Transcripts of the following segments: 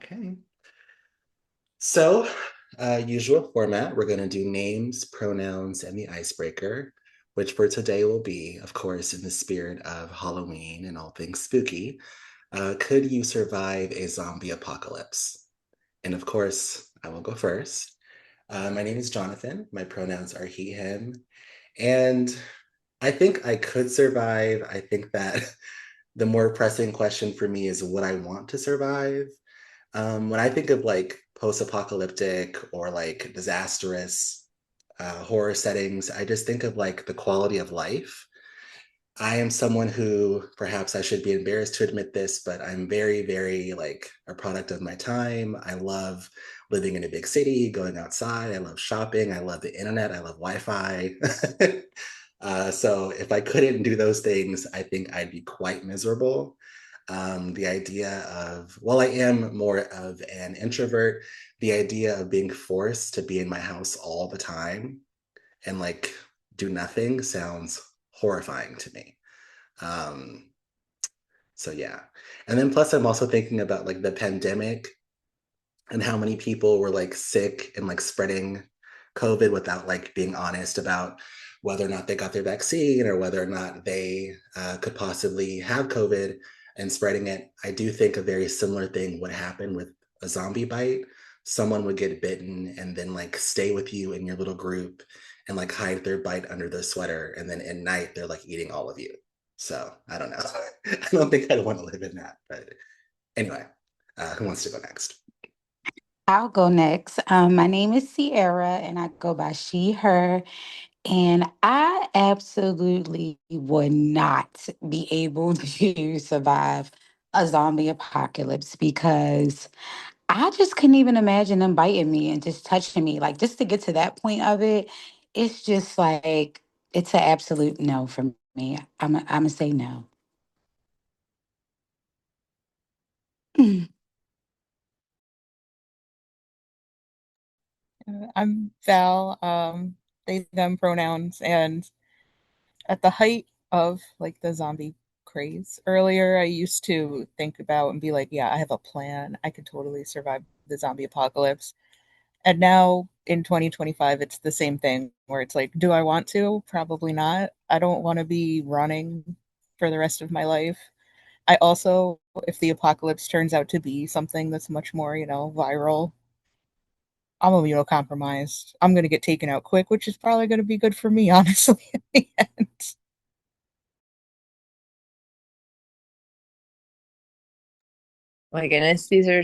Okay. So, usual format, we're going to do names, pronouns, and the icebreaker, which for today will be, of course, in the spirit of Halloween and all things spooky. Could you survive a zombie apocalypse? And of course, I will go first. My name is Jonathan. My pronouns are he, him. And I think I could survive. I think that the more pressing question for me is would I want to survive? When I think of like post-apocalyptic or like disastrous horror settings, I just think of like the quality of life. I am someone who perhaps I should be embarrassed to admit this, but I'm very, very like a product of my time. I love living in a big city, going outside. I love shopping. I love the internet. I love Wi-Fi. So if I couldn't do those things, I think I'd be quite miserable. The idea of, while I am more of an introvert, the idea of being forced to be in my house all the time and like do nothing sounds horrifying to me. Um, so yeah. And then plus I'm also thinking about like the pandemic and how many people were like sick and like spreading COVID without like being honest about whether or not they got their vaccine or whether or not they could possibly have COVID and spreading it. I do think a very similar thing would happen with a zombie bite. Someone would get bitten and then like stay with you in your little group and like hide their bite under their sweater. And then at night, they're like eating all of you. So I don't know. I don't think I'd want to live in that. But anyway, who wants to go next? I'll go next. My name is Sierra, and I go by she, her. And I absolutely would not be able to survive a zombie apocalypse because I just couldn't even imagine them biting me and just touching me. Like, just to get to that point of it, it's just like, it's an absolute no for me. I'm going to say no. I'm Val, they, them pronouns, and at the height of like the zombie craze earlier, I used to think about and be like, yeah, I have a plan. I could totally survive the zombie apocalypse. And now in 2025, it's the same thing where it's like, do I want to? Probably not. I don't want to be running for the rest of my life. I also, if the apocalypse turns out to be something that's much more, viral, I'm immunocompromised. I'm gonna get taken out quick, which is probably gonna be good for me, honestly, in the end. My goodness, these are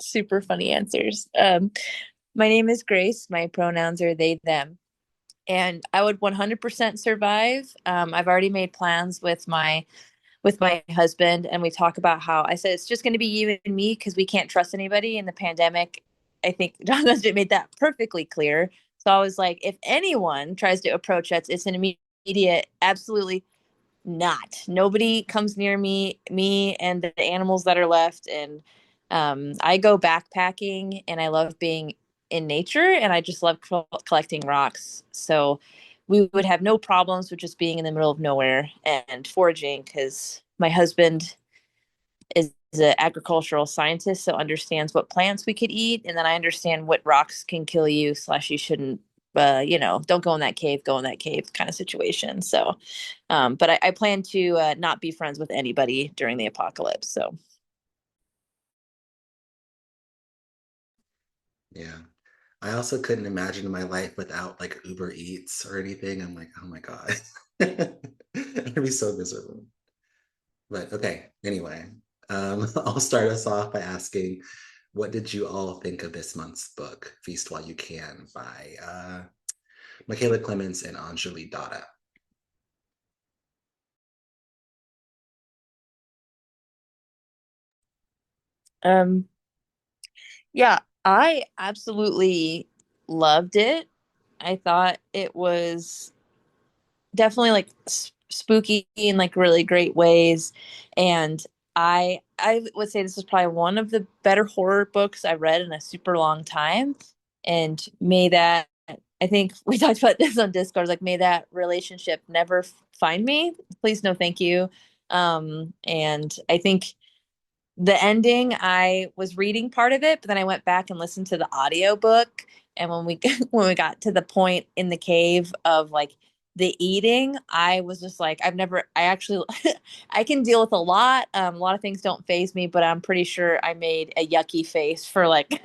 super funny answers. My name is Grace. My pronouns are they, them. And I would 100% survive. I've already made plans with my husband, and we talk about how I said it's just going to be you and me because we can't trust anybody in the pandemic. I think John Husband made that perfectly clear. So I was like, if anyone tries to approach us, it's an immediate, absolutely not. Nobody comes near me and the animals that are left. And I go backpacking and I love being in nature and I just love collecting rocks. So we would have no problems with just being in the middle of nowhere and foraging because my husband is an agricultural scientist, so understands what plants we could eat, and then I understand what rocks can kill you slash you shouldn't. Don't go in that cave, go in that cave kind of situation. So, but I plan to not be friends with anybody during the apocalypse. So, Yeah. I also couldn't imagine my life without like Uber Eats or anything. I'm like, oh my God. I'd be so miserable. But okay, anyway, I'll start us off by asking, what did you all think of this month's book, Feast While You Can, by Mikaella Clements and Onjuli Datta? um, yeah, I absolutely loved it. I thought it was definitely like spooky in like really great ways, and I would say this is probably one of the better horror books I've read in a super long time. And may that, I think we talked about this on Discord, like may that relationship never find me, please, no thank you. And I think The ending, I was reading part of it, but then I went back and listened to the audiobook. And when we when we got to the point in the cave of like the eating, I was just like, I actually, I can deal with a lot of things don't faze me, but I'm pretty sure I made a yucky face for like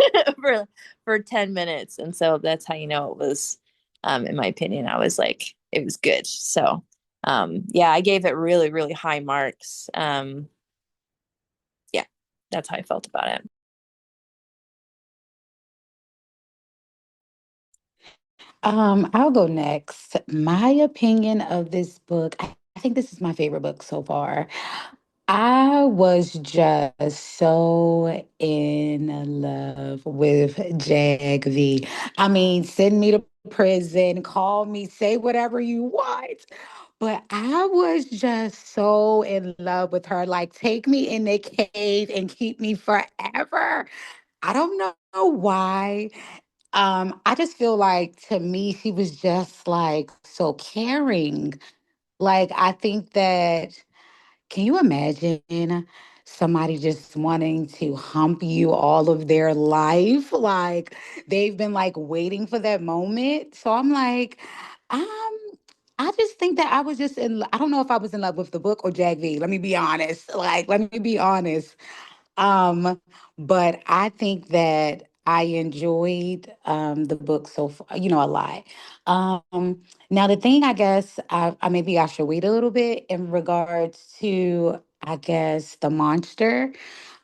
for 10 minutes. And so that's how you know it was, in my opinion, I was like, it was good. So, yeah, I gave it really, really high marks. Yeah, that's how I felt about it. I'll go next. My opinion of this book, I think this is my favorite book so far. I was just so in love with Jag V. I mean, send me to prison, call me, say whatever you want. But I was just so in love with her. Like, take me in the cave and keep me forever. I don't know why. I just feel like to me, she was just like so caring. Like, I think that, can you imagine somebody just wanting to hump you all of their life? Like, they've been like waiting for that moment. So I'm like, um, I just think that I was just I don't know if I was in love with the book or Jag V. Let me be honest. Like, let me be honest. Um, but I think that I enjoyed the book so far, a lot. Now the thing I guess I maybe I should wait a little bit in regards to I guess the monster.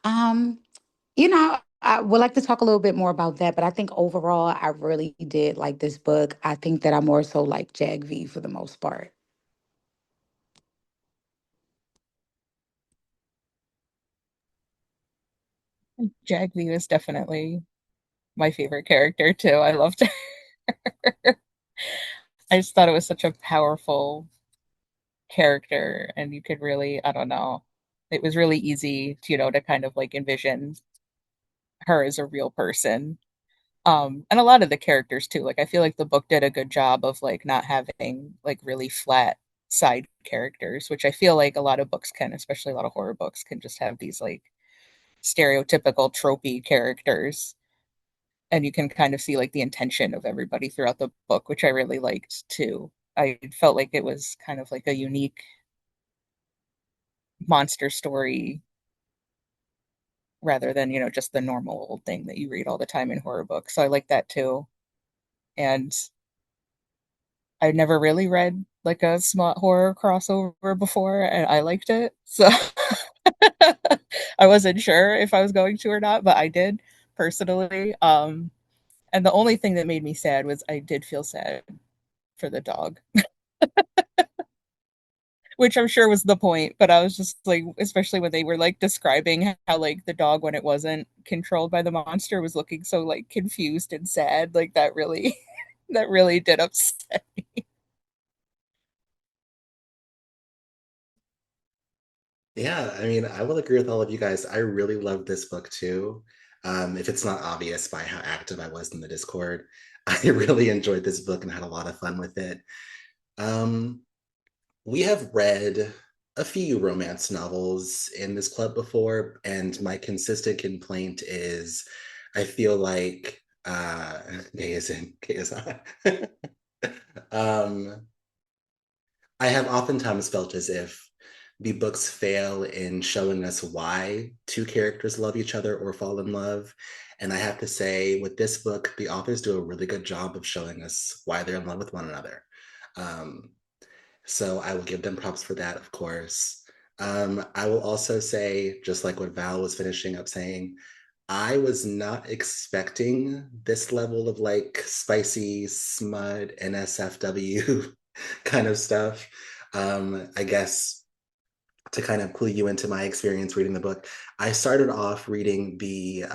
Um, I would like to talk a little bit more about that, but I think overall I really did like this book. I think that I more so like Jag V for the most part. Jagby was definitely my favorite character too. I loved her. I just thought it was such a powerful character, and you could really, I don't know, it was really easy to, to kind of like envision her as a real person. And a lot of the characters too. Like I feel like the book did a good job of like not having like really flat side characters, which I feel like a lot of books can, especially a lot of horror books can just have these like stereotypical tropey characters. And you can kind of see like the intention of everybody throughout the book, which I really liked too. I felt like it was kind of like a unique monster story rather than, just the normal old thing that you read all the time in horror books. So I like that too. And I never really read like a smut horror crossover before, and I liked it. So I wasn't sure if I was going to or not, but I did personally. And the only thing that made me sad was I did feel sad for the dog, which I'm sure was the point. But I was just like, especially when they were like describing how like the dog, when it wasn't controlled by the monster, was looking so like confused and sad. Like that really, that really did upset. Yeah, I mean, I will agree with all of you guys. I really love this book too. If it's not obvious by how active I was in the Discord, I really enjoyed this book and had a lot of fun with it. Um, we have read a few romance novels in this club before, and my consistent complaint is I feel like gay is in, gay is on. um, I have oftentimes felt as if the books fail in showing us why two characters love each other or fall in love. And I have to say, with this book, the authors do a really good job of showing us why they're in love with one another. Um, so I will give them props for that, of course. I will also say, just like what Val was finishing up saying, I was not expecting this level of like spicy smut NSFW kind of stuff. I guess to kind of clue you into my experience reading the book, I started off reading the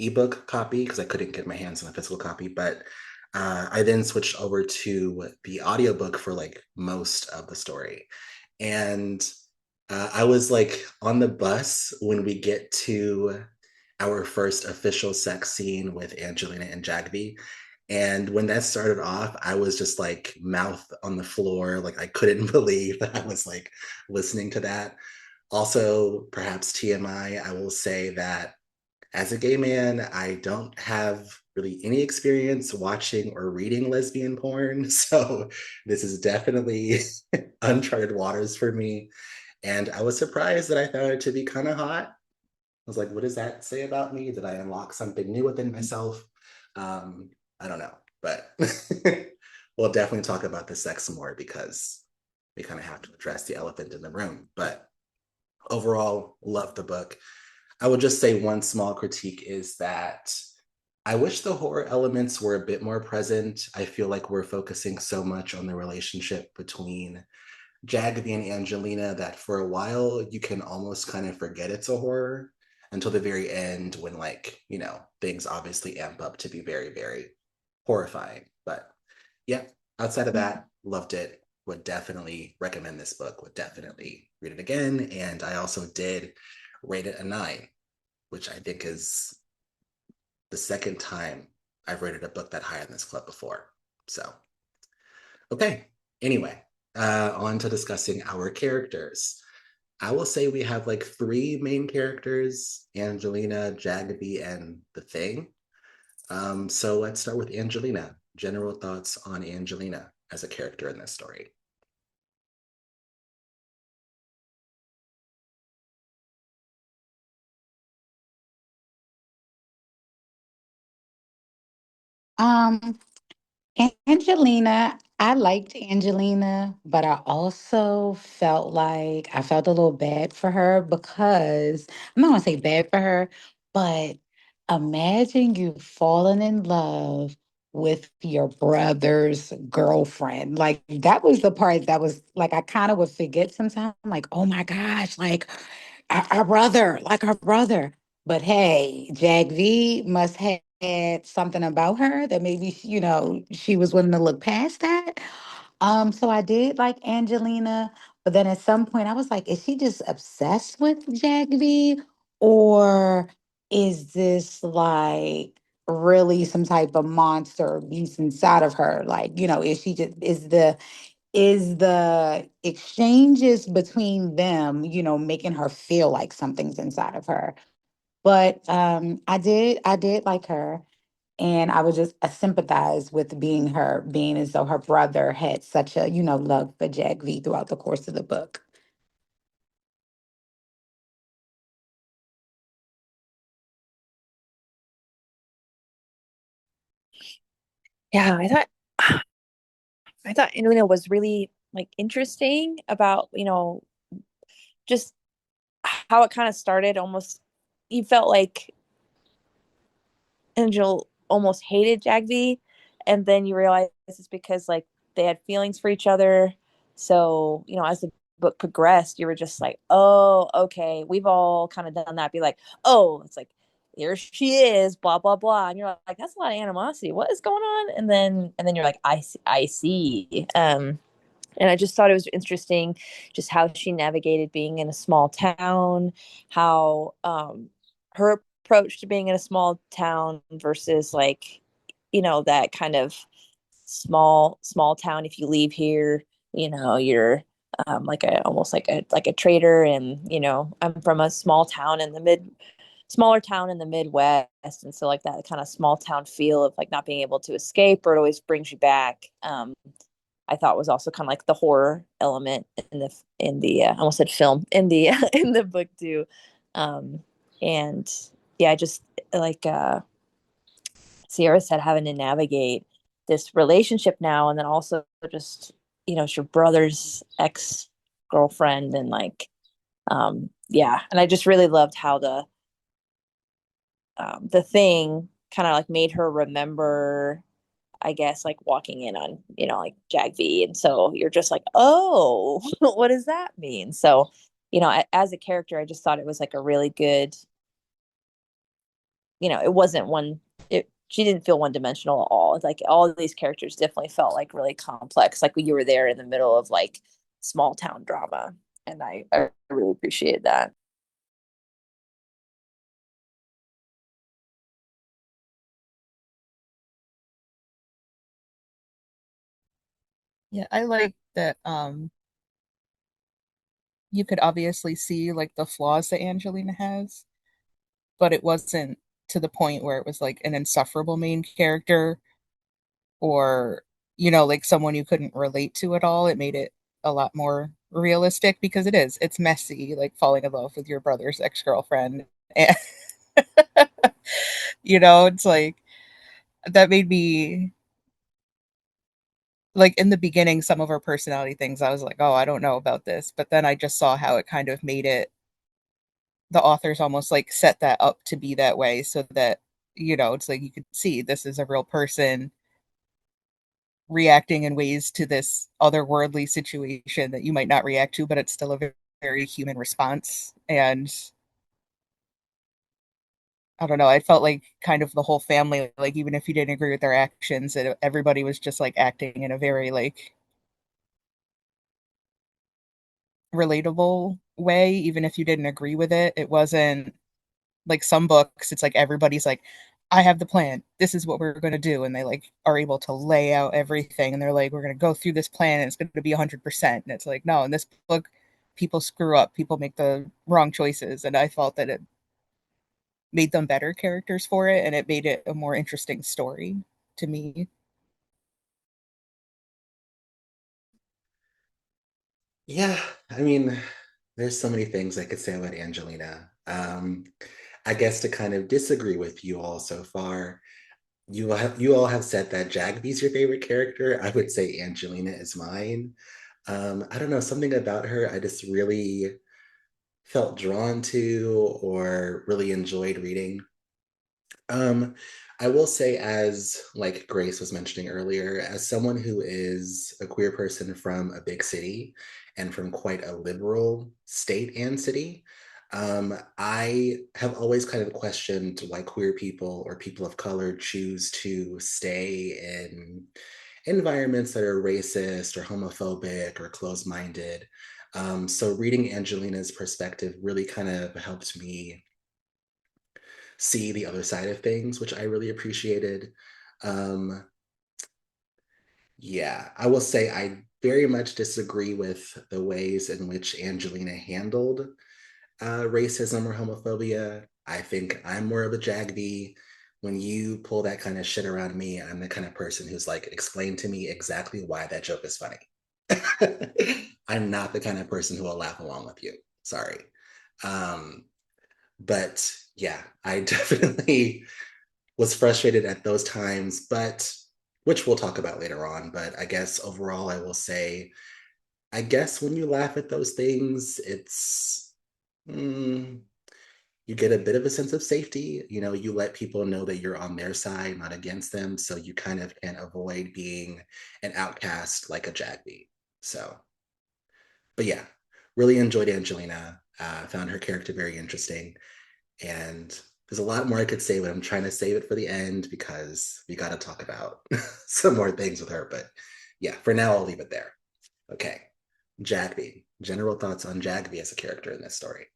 ebook copy because I couldn't get my hands on a physical copy, but I then switched over to the audiobook for like most of the story. And I was like on the bus when we get to our first official sex scene with Angelina and Jagby. And when that started off, I was just like mouth on the floor. Like I couldn't believe that I was like listening to that. Also, perhaps TMI, I will say that as a gay man, I don't have really any experience watching or reading lesbian porn. So this is definitely uncharted waters for me. And I was surprised that I found it to be kind of hot. I was like, what does that say about me? Did I unlock something new within myself? I don't know, but we'll definitely talk about the sex more because we kind of have to address the elephant in the room. But overall, love the book. I would just say one small critique is that I wish the horror elements were a bit more present. I feel like we're focusing so much on the relationship between Jagby and Angelina that for a while you can almost kind of forget it's a horror until the very end when, like, things obviously amp up to be very, very horrifying. But yeah, outside of that, loved it. Would definitely recommend this book, would definitely read it again. And I also did rate it a 9, which I think is the second time I've rated a book that high in this club before. So, okay. Anyway, on to discussing our characters. I will say we have like three main characters: Angelina, Jagby, and the Thing. So let's start with Angelina. General thoughts on Angelina as a character in this story. Um, Angelina, I liked Angelina, but I also felt like I felt a little bad for her because I'm not gonna say bad for her, but imagine you falling in love with your brother's girlfriend. Like that was the part that was like I kind of would forget sometimes. Like, oh my gosh, like our brother, like our brother. But hey, Jag V must have had something about her that maybe she was willing to look past that. So I did like Angelina, but then at some point I was like, is she just obsessed with Jagby, or is this like really some type of monster or beast inside of her? Like, is she just is the exchanges between them, making her feel like something's inside of her? But I did like her, and I was just I sympathize with being as though her brother had such a, love for Jack V throughout the course of the book. Yeah, I thought Angelina was really like interesting about, just how it kind of started. Almost you felt like Angel almost hated Jagby, and then you realize it's because like they had feelings for each other. So, as the book progressed, you were just like, oh, okay, we've all kind of done that. Be like, oh, it's like here she is, blah blah blah, and you're like, that's a lot of animosity. What is going on? And then you're like, I see. And I just thought it was interesting just how she navigated being in a small town, how her approach to being in a small town versus like, that kind of small town. If you leave here, you're like a almost like a traitor. And I'm from a smaller town in the Midwest, and so like that kind of small town feel of like not being able to escape, or it always brings you back. I thought was also kind of like the horror element I almost said film in the in the book too. Um, and yeah, just like Sierra said, having to navigate this relationship now, and then also just it's your brother's ex girlfriend, and like yeah, and I just really loved how the thing kind of like made her remember, I guess, like walking in on, like Jag V. And so you're just like, oh, what does that mean? So, as a character, I just thought it was like a really good, it wasn't she didn't feel one dimensional at all. It's like all of these characters definitely felt like really complex. Like you were there in the middle of like small town drama. And I really appreciate that. Yeah, I like that. you could obviously see like the flaws that Angelina has, but it wasn't to the point where it was like an insufferable main character or, like someone you couldn't relate to at all. It made it a lot more realistic because it's messy, like falling in love with your brother's ex-girlfriend. And, it's like that made me like in the beginning, some of her personality things, I was like, oh, I don't know about this. But then I just saw how it kind of made it, the authors almost like set that up to be that way so that, it's like you could see this is a real person reacting in ways to this otherworldly situation that you might not react to, but it's still a very, very human response. And I don't know, I felt like kind of the whole family, like even if you didn't agree with their actions, everybody was just like acting in a very like relatable way, even if you didn't agree with it. It wasn't like some books, it's like everybody's like, I have the plan. This is what we're going to do. And they like are able to lay out everything. And they're like, we're going to go through this plan and it's going to be 100%. And it's like, no, in this book, people screw up. People make the wrong choices. And I felt that it made them better characters for it. And it made it a more interesting story to me. Yeah, I mean, there's so many things I could say about Angelina. I guess to kind of disagree with you all so far, you all have said that Jagby's your favorite character. I would say Angelina is mine. I don't know, something about her I just really felt drawn to or really enjoyed reading. Um, I will say, as like Grace was mentioning earlier, as someone who is a queer person from a big city and from quite a liberal state and city, I have always kind of questioned why queer people or people of color choose to stay in environments that are racist or homophobic or closed-minded. So reading Angelina's perspective really kind of helped me see the other side of things, which I really appreciated. Um, yeah, I will say I very much disagree with the ways in which Angelina handled racism or homophobia. I think I'm more of a Jagby. When you pull that kind of shit around me, I'm the kind of person who's like, explain to me exactly why that joke is funny. I'm not the kind of person who will laugh along with you. Sorry. Um, but yeah, I definitely was frustrated at those times, but which we'll talk about later on. But I guess overall, I will say, I guess when you laugh at those things, mm, you get a bit of a sense of safety. You let people know that you're on their side, not against them. So you kind of can avoid being an outcast like a Jagby. So, but yeah, really enjoyed Angelina. Found her character very interesting. And there's a lot more I could say, but I'm trying to save it for the end because we got to talk about some more things with her. But yeah, for now, I'll leave it there. Okay. Jagby. General thoughts on Jagby as a character in this story.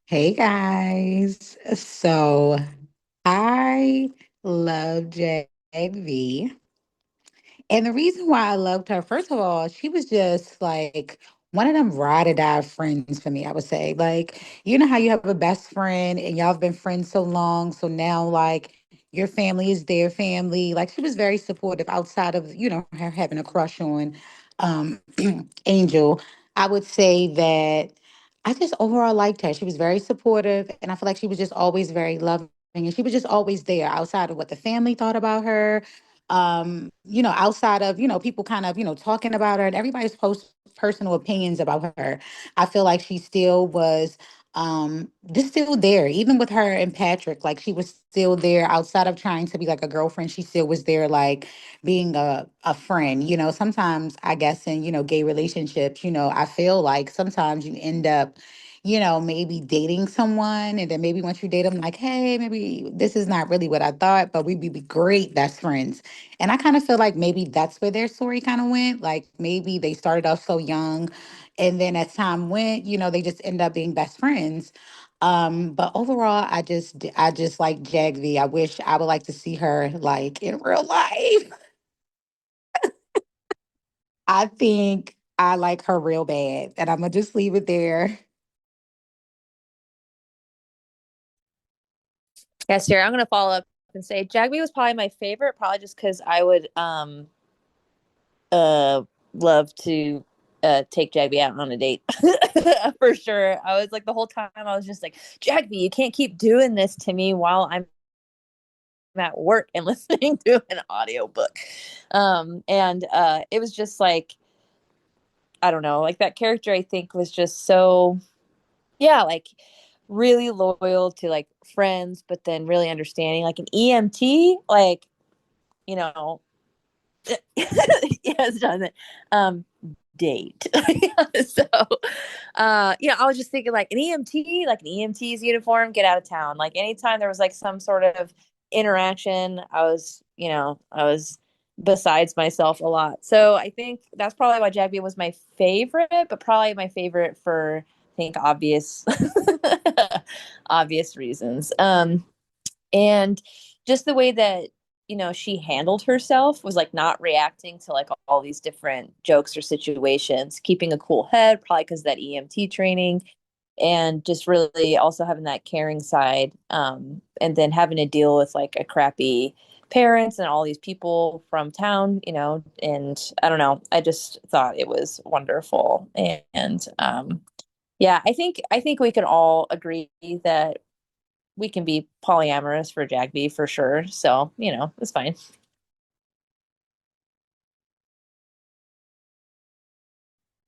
Hey guys. So I love JV. And the reason why I loved her, first of all, she was just like one of them ride or die friends for me, I would say. Like, you know how you have a best friend and y'all have been friends so long. So now, like, your family is their family. Like, she was very supportive outside of, her having a crush on um, Angel. I would say that I just overall liked her. She was very supportive. And I feel like she was just always very loving. And she was just always there outside of what the family thought about her, outside of, people kind of, talking about her and everybody's personal opinions about her. I feel like she still was just still there, even with her and Patrick. Like she was still there outside of trying to be like a girlfriend. She still was there, like being a friend. Sometimes I guess in, gay relationships, I feel like sometimes you end up maybe dating someone. And then maybe once you date them, like, hey, maybe this is not really what I thought, but we'd be great best friends. And I kind of feel like maybe that's where their story kind of went. Like maybe they started off so young and then as time went, they just end up being best friends. But overall, I just like Jagvi. I wish I would like to see her like in real life. I think I like her real bad, and I'm gonna just leave it there. Yeah, Sarah, I'm gonna follow up and say Jagby was probably my favorite, probably just because I would uh love to take Jagby out on a date for sure. I was like the whole time I was just like, Jagby, you can't keep doing this to me while I'm at work and listening to an audiobook. And it was just like, I don't know, like that character I think was just so, yeah, like really loyal to like friends, but then really understanding, like an EMT, like, you know, yes, Jonathan. Um, date. So, I was just thinking like an EMT, like an EMT's uniform, get out of town. Like anytime there was like some sort of interaction, I was besides myself a lot. So I think that's probably why Jagby was my favorite, but probably my favorite for I think obvious obvious reasons. And just the way that she handled herself was like not reacting to like all these different jokes or situations, keeping a cool head, probably because that EMT training, and just really also having that caring side, and then having to deal with like a crappy parents and all these people from town, and I don't know, I just thought it was wonderful. And yeah, I think we can all agree that we can be polyamorous for Jagby for sure. So, it's fine.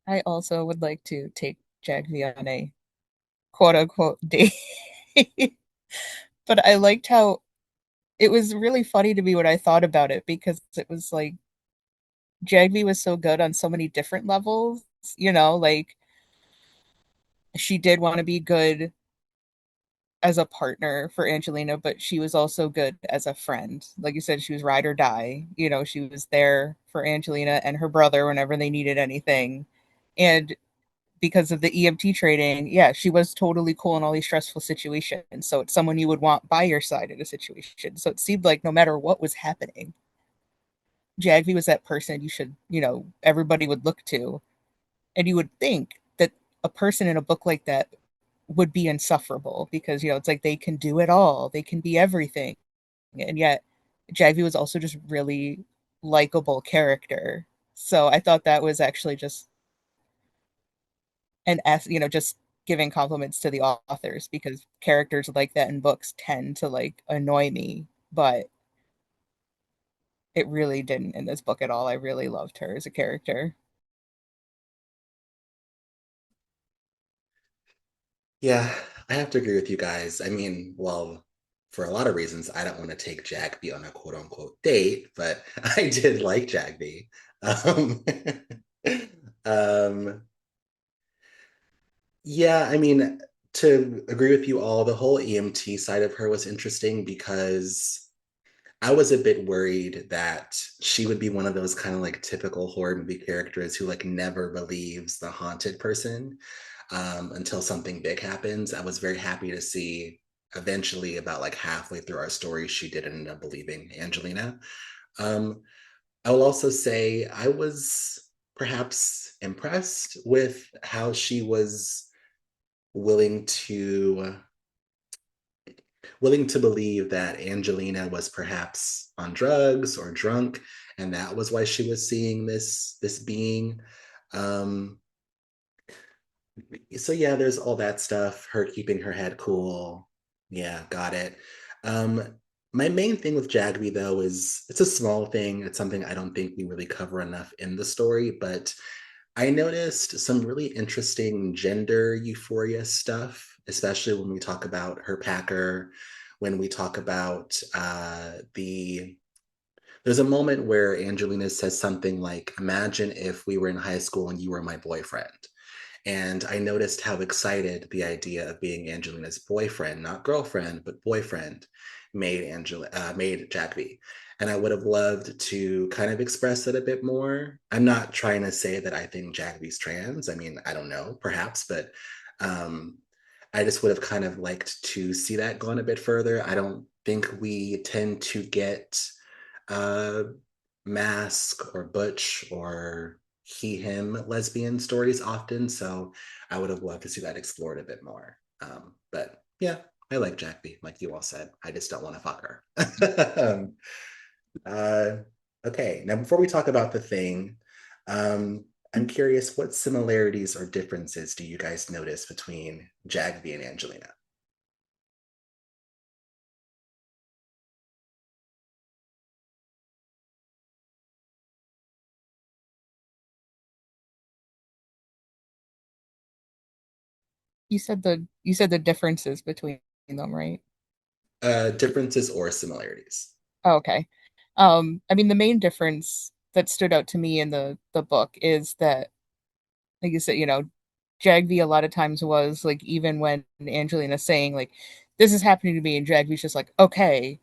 I also would like to take Jagby on a quote unquote date. But I liked how it was really funny to me when I thought about it because it was like Jagby was so good on so many different levels, like she did want to be good as a partner for Angelina, but she was also good as a friend. Like you said, she was ride or die. She was there for Angelina and her brother whenever they needed anything. And because of the EMT training, yeah, she was totally cool in all these stressful situations. So it's someone you would want by your side in a situation. So it seemed like no matter what was happening, Jagby was that person you should, everybody would look to. And you would think that a person in a book like that would be insufferable because, it's like they can do it all, they can be everything. And yet, Jagby was also just really likable character. So I thought that was actually just just giving compliments to the authors because characters like that in books tend to like annoy me, but it really didn't in this book at all. I really loved her as a character. Yeah, I have to agree with you guys. I mean, well, for a lot of reasons, I don't want to take Jagby on a quote unquote date, but I did like Jagby. Um, um, yeah, I mean, to agree with you all, the whole EMT side of her was interesting because I was a bit worried that she would be one of those kind of like typical horror movie characters who like never believes the haunted person until something big happens. I was very happy to see eventually, about like halfway through our story, she did end up believing Angelina. Um, I will also say I was perhaps impressed with how she was willing to willing to believe that Angelina was perhaps on drugs or drunk, and that was why she was seeing this being. Um, so yeah, there's all that stuff. Her keeping her head cool. Yeah, got it. Um, my main thing with Jagby though is it's a small thing. It's something I don't think we really cover enough in the story, but I noticed some really interesting gender euphoria stuff, especially when we talk about her packer, when we talk about there's a moment where Angelina says something like, imagine if we were in high school and you were my boyfriend. And I noticed how excited the idea of being Angelina's boyfriend, not girlfriend, but boyfriend, made Jagby. And I would have loved to kind of express it a bit more. I'm not trying to say that I think Jagby's trans. I mean, I don't know, perhaps, but um, I just would have kind of liked to see that gone a bit further. I don't think we tend to get uh, Mask or Butch or he him lesbian stories often, so I would have loved to see that explored a bit more. But yeah, I like Jack B, like you all said. I just don't want to fuck her. uh, okay, now before we talk about the thing, um, I'm curious, what similarities or differences do you guys notice between Jagby and Angelina? You said the differences between them, right? Differences or similarities? Oh, okay. I mean, the main difference that stood out to me in the book is that, like you said, Jagby a lot of times was like, even when Angelina's saying like, "This is happening to me," and Jagby's just like, "Okay,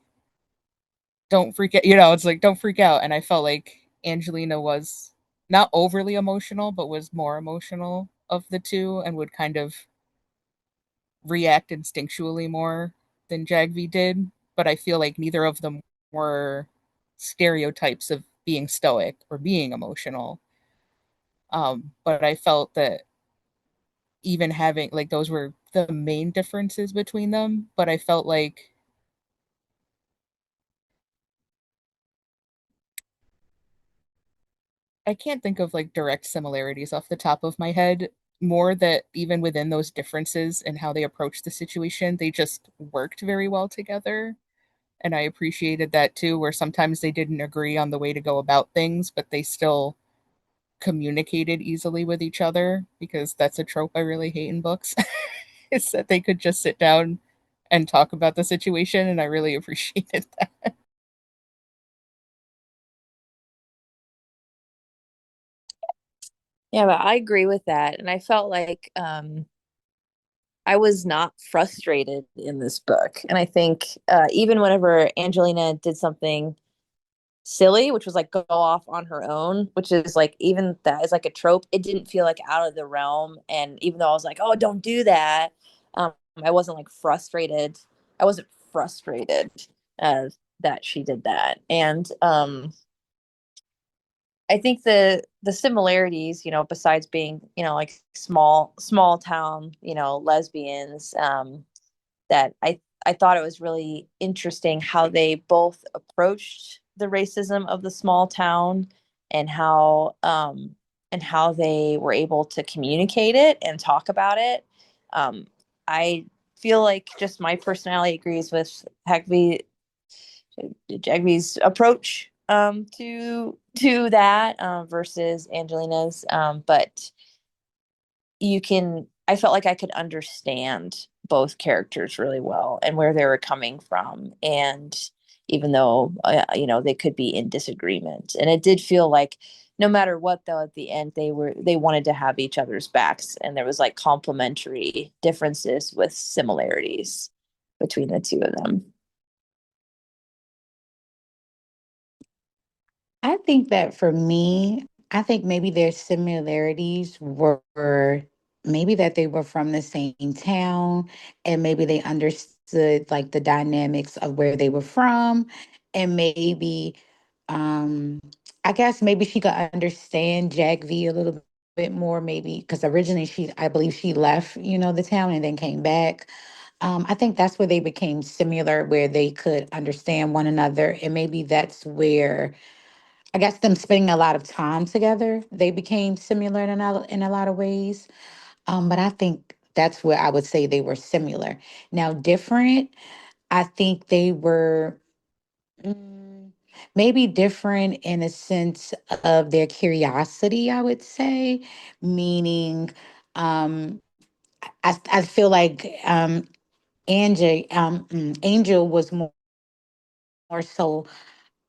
don't freak out." It's like, "Don't freak out." And I felt like Angelina was not overly emotional, but was more emotional of the two, and would kind of react instinctually more than Jagby did. But I feel like neither of them were stereotypes of being stoic or being emotional. But I felt that even having like those were the main differences between them. But I felt like I can't think of like direct similarities off the top of my head. More that even within those differences and how they approached the situation, they just worked very well together. And I appreciated that too, where sometimes they didn't agree on the way to go about things, but they still communicated easily with each other, because that's a trope I really hate in books. Is that they could just sit down and talk about the situation, and I really appreciated that. Yeah, but I agree with that. And I felt like I was not frustrated in this book. And I think even whenever Angelina did something silly, which was like go off on her own, which is like, even that is like a trope, it didn't feel like out of the realm. And even though I was like, oh, don't do that, I wasn't like frustrated. I wasn't frustrated uh, that she did that. And I think the similarities, besides being, like small town, lesbians, that I thought it was really interesting how they both approached the racism of the small town, and how they were able to communicate it and talk about it. I feel like just my personality agrees with Jagby's approach to that, versus Angelina's. But I felt like I could understand both characters really well and where they were coming from. And even though, they could be in disagreement, and it did feel like no matter what, though, at the end, they wanted to have each other's backs, and there was like complementary differences with similarities between the two of them. I think that for me, I think maybe their similarities were maybe that they were from the same town, and maybe they understood like the dynamics of where they were from, and maybe um I guess maybe she could understand Jack V a little bit more, maybe because originally I believe she left, the town and then came back. I think that's where they became similar, where they could understand one another, and maybe that's where I guess them spending a lot of time together, they became similar in a lot of ways. But I think that's where I would say they were similar. Now, different, I think they were mm, maybe different in a sense of their curiosity, I would say, meaning um, I feel like Angel was more so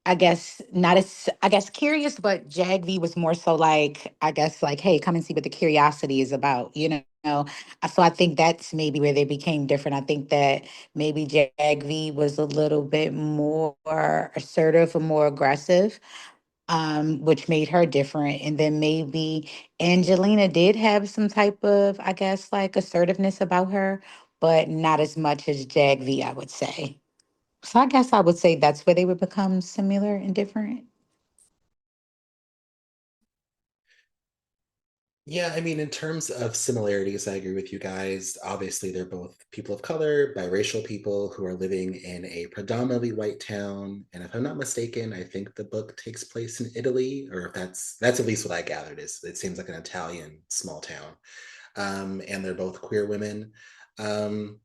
I guess not as I guess curious, but Jagvi was more so like I guess like, hey, come and see what the curiosity is about, you know. So I think that's maybe where they became different. I think that maybe Jagvi was a little bit more assertive or more aggressive, which made her different. And then maybe Angelina did have some type of, I guess, like assertiveness about her, but not as much as Jagvi, I would say. So I guess I would say that's where they would become similar and different. Yeah, I mean, in terms of similarities, I agree with you guys. Obviously, they're both people of color, biracial people who are living in a predominantly white town. And if I'm not mistaken, I think the book takes place in Italy, or if that's at least what I gathered. Is it seems like an Italian small town. And they're both queer women. Um,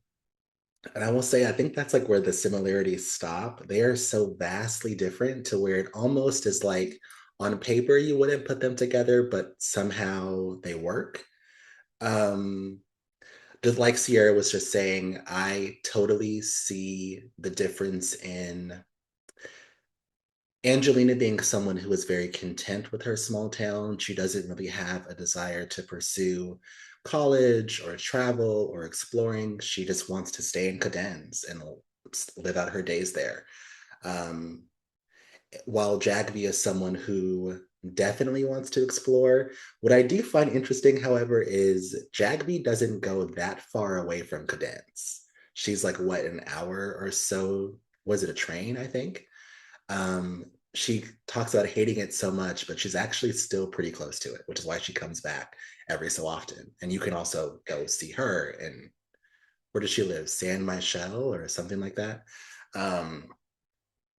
and I will say, I think that's like where the similarities stop. They are so vastly different to where it almost is like on paper you wouldn't put them together, but somehow they work. Um, just like Sierra was just saying, I totally see the difference in Angelina being someone who is very content with her small town. She doesn't really have a desire to pursue college or travel or exploring. She just wants to stay in Cadence and live out her days there. Um, while Jagby is someone who definitely wants to explore. What I do find interesting, however, is Jagby doesn't go that far away from Cadence. She's like, what, an hour or so? Was it a train, I think? She talks about hating it so much, but she's actually still pretty close to it, which is why she comes back every so often. And you can also go see her. And where does she live? San Michel or something like that. Um,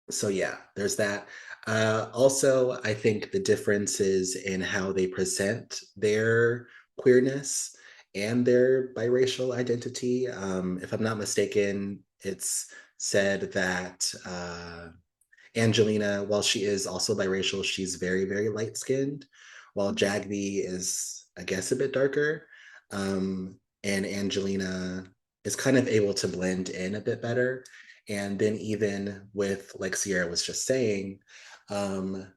so yeah, there's that. Also, I think the differences in how they present their queerness and their biracial identity. If I'm not mistaken, it's said that Angelina, while she is also biracial, she's very, very light skinned, while Jagby is, I guess, a bit darker. And Angelina is kind of able to blend in a bit better. And then, even with, like Sierra was just saying, um,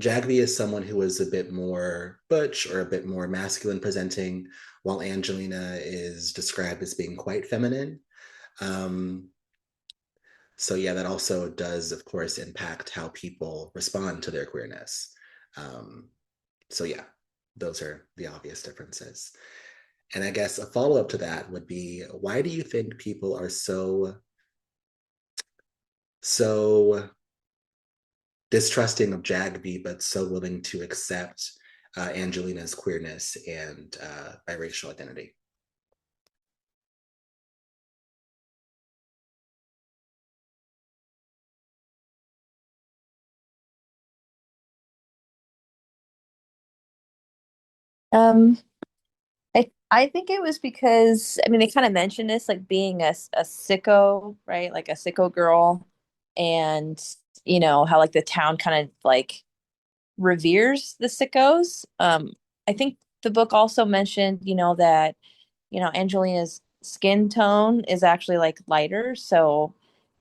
Jagby is someone who is a bit more butch or a bit more masculine presenting, while Angelina is described as being quite feminine. Um, so yeah, that also does, of course, impact how people respond to their queerness. Um, so yeah, those are the obvious differences. And I guess a follow up to that would be, why do you think people are so distrusting of Jagby, but so willing to accept Angelina's queerness and biracial identity? Um, I think it was because I mean they kind of mentioned this like being a sicko, right? Like a sicko girl, and how like the town kind of like reveres the sickos. I think the book also mentioned that Angelina's skin tone is actually like lighter, so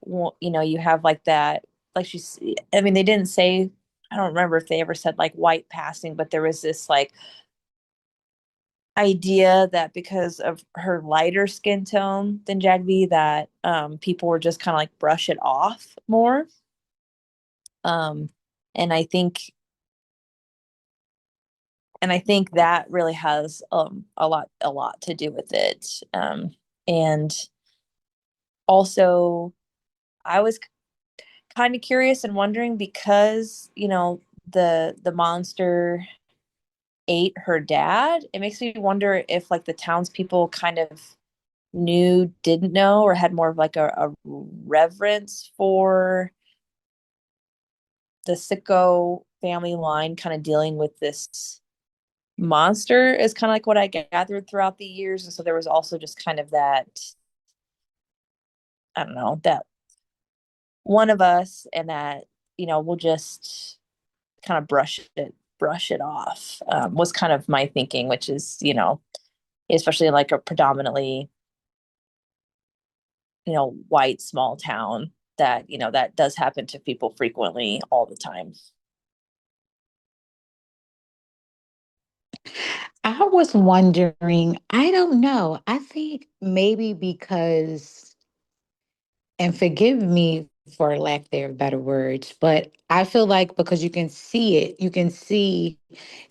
you have like that like she's. I mean they didn't say. I don't remember if they ever said like white passing, but there was this like idea that because of her lighter skin tone than Jagby, that people were just kind of like brush it off more. Um, and I think that really has a lot to do with it. And also, I was kind of curious and wondering because the monster ate her dad. It makes me wonder if like the townspeople kind of knew, didn't know, or had more of like a reverence for the sicko family line kind of dealing with this monster is kind of like what I gathered throughout the years. And so there was also just kind of that, I don't know, that one of us and that, we'll just kind of brush it off, was kind of my thinking, which is, especially like a predominantly white small town that that does happen to people frequently all the time. I was wondering, I don't know. I think maybe because, and forgive me for lack there of better words, but I feel like because you can see it, you can see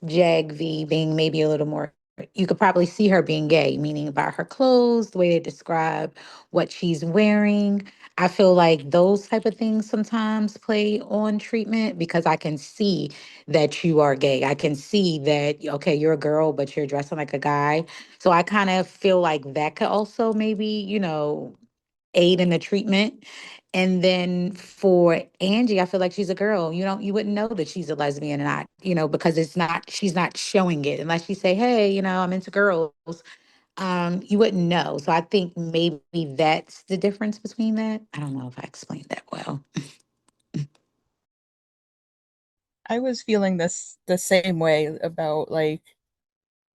Jagv being maybe a little more you could probably see her being gay, meaning about her clothes, the way they describe what she's wearing. I feel like those type of things sometimes play on treatment because I can see that you are gay. I can see that, okay, you're a girl, but you're dressing like a guy. So I kind of feel like that could also maybe, aid in the treatment. And then for Angie, I feel like she's a girl. You wouldn't know that she's a lesbian, and because she's not showing it unless she say, hey, I'm into girls. You wouldn't know. So I think maybe that's the difference between that. I don't know if I explained that well. I was feeling this the same way about like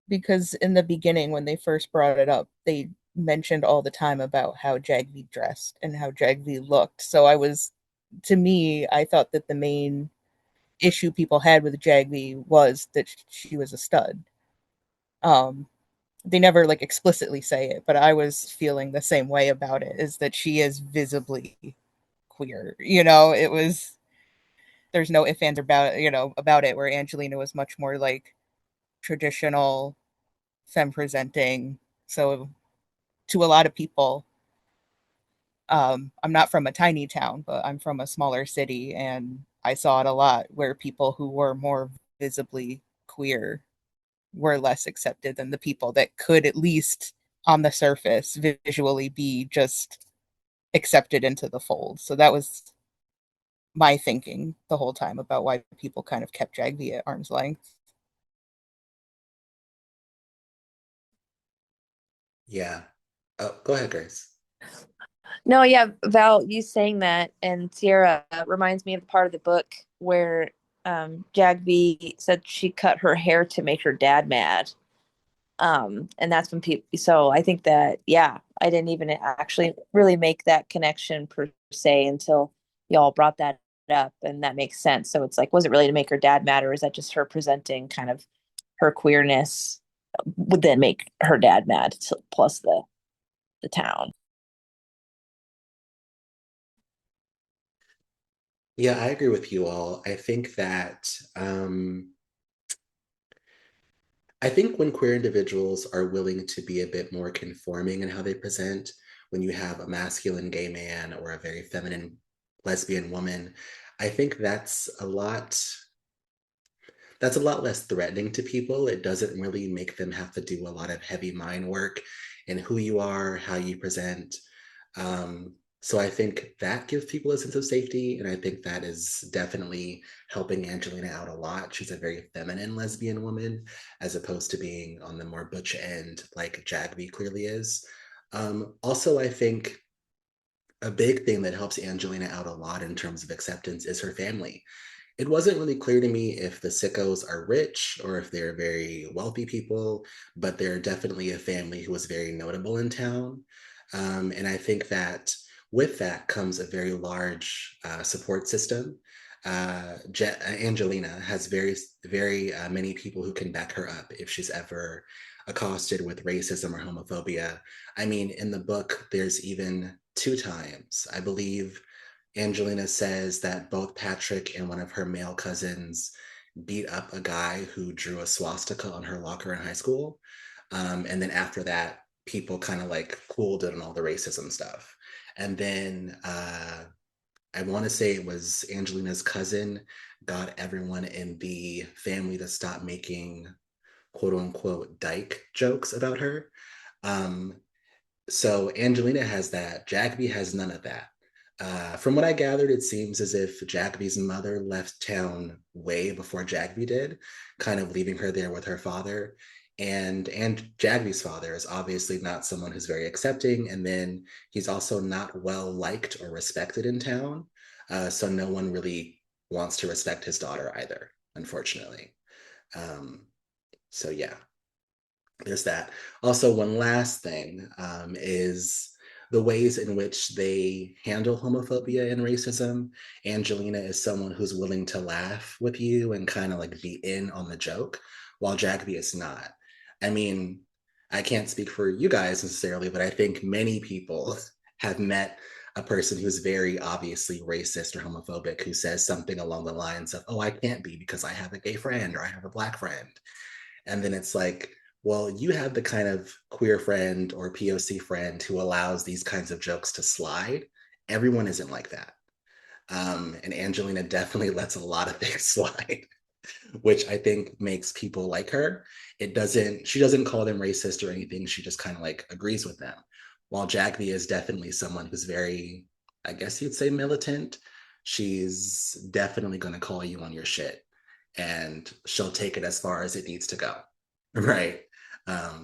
because in the beginning when they first brought it up, they mentioned all the time about how Jagby dressed and how Jagby looked. So to me, I thought that the main issue people had with Jagby was that she was a stud. Um, they never like explicitly say it, but I was feeling the same way about it, is that she is visibly queer. It was there's no ifs ands about about it, where Angelina was much more like traditional femme presenting. So to a lot of people, I'm not from a tiny town, but I'm from a smaller city, and I saw it a lot where people who were more visibly queer were less accepted than the people that could, at least on the surface, visually be just accepted into the fold. So that was my thinking the whole time about why people kind of kept Jagby at arm's length. Yeah. Oh, go ahead, Grace. No, yeah, Val, you saying that and Sierra reminds me of the part of the book where Jagby said she cut her hair to make her dad mad. And that's when people, so I think that, yeah, I didn't even actually really make that connection per se until y'all brought that up, and that makes sense. So it's like, was it really to make her dad mad, or is that just her presenting kind of her queerness would then make her dad mad, plus the town? Yeah, I agree with you all. I think when queer individuals are willing to be a bit more conforming in how they present, when you have a masculine gay man or a very feminine lesbian woman, I think that's a lot less threatening to people. It doesn't really make them have to do a lot of heavy mind work in who you are, how you present. So I think that gives people a sense of safety. And I think that is definitely helping Angelina out a lot. She's a very feminine lesbian woman, as opposed to being on the more butch end like Jagby clearly is. Also, I think a big thing that helps Angelina out a lot in terms of acceptance is her family. It wasn't really clear to me if the sickos are rich or if they're very wealthy people, but they're definitely a family who was very notable in town. And I think that with that comes a very large support system. Angelina has very many people who can back her up if she's ever accosted with racism or homophobia. I mean, in the book, there's even two times, I believe, Angelina says that both Patrick and one of her male cousins beat up a guy who drew a swastika on her locker in high school. And then after that, people kind of like cooled it on all the racism stuff. And then I want to say it was Angelina's cousin got everyone in the family to stop making quote unquote dyke jokes about her. Um, so Angelina has that. Jagby has none of that. From what I gathered, it seems as if Jagby's mother left town way before Jagby did, kind of leaving her there with her father. And Jagby's father is obviously not someone who's very accepting, and then he's also not well liked or respected in town. So no one really wants to respect his daughter either, unfortunately. Um, so yeah, there's that. Also, one last thing is the ways in which they handle homophobia and racism. Angelina is someone who's willing to laugh with you and kind of like be in on the joke, while Jagby is not. I mean, I can't speak for you guys necessarily, but I think many people have met a person who's very obviously racist or homophobic who says something along the lines of, oh, I can't be because I have a gay friend or I have a black friend. And then it's like, well, you have the kind of queer friend or POC friend who allows these kinds of jokes to slide. Everyone isn't like that. And Angelina definitely lets a lot of things slide, which I think makes people like her. She doesn't call them racist or anything. She just kind of like agrees with them. While Jagby is definitely someone who's very, I guess you'd say, militant. She's definitely going to call you on your shit and she'll take it as far as it needs to go. Right.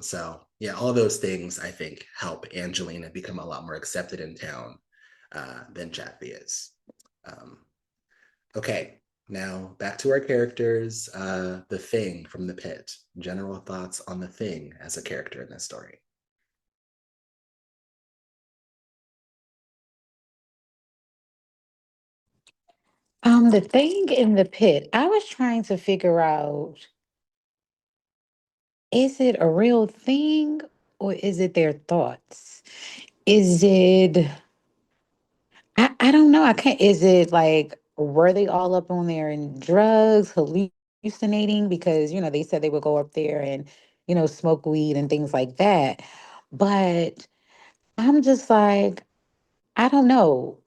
So yeah, all those things I think help Angelina become a lot more accepted in town than Jagby is. Um, okay, now back to our characters. The Thing from the Pit. General thoughts on the Thing as a character in this story. The thing in the pit, I was trying to figure out, is it a real thing or is it their thoughts? Is it, I don't know. I can't, is it like, were they all up on there in drugs, hallucinating? Because, they said they would go up there and, smoke weed and things like that. But I'm just like, I don't know.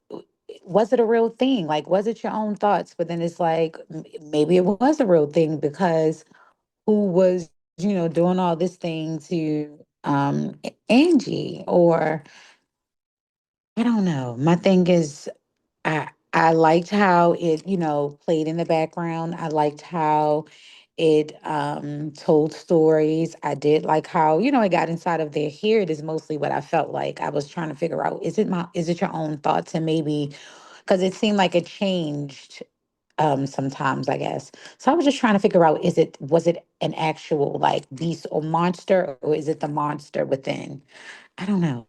Was it a real thing? Like, was it your own thoughts? But then it's like, maybe it was a real thing because who was, doing all this thing to Angie? Or I don't know. My thing is, I liked how it, played in the background. I liked how it told stories. I did like how, it got inside of their head is mostly what I felt like. I was trying to figure out, is it your own thoughts? And maybe because it seemed like it changed sometimes, I guess. So I was just trying to figure out, was it an actual like beast or monster, or is it the monster within? I don't know.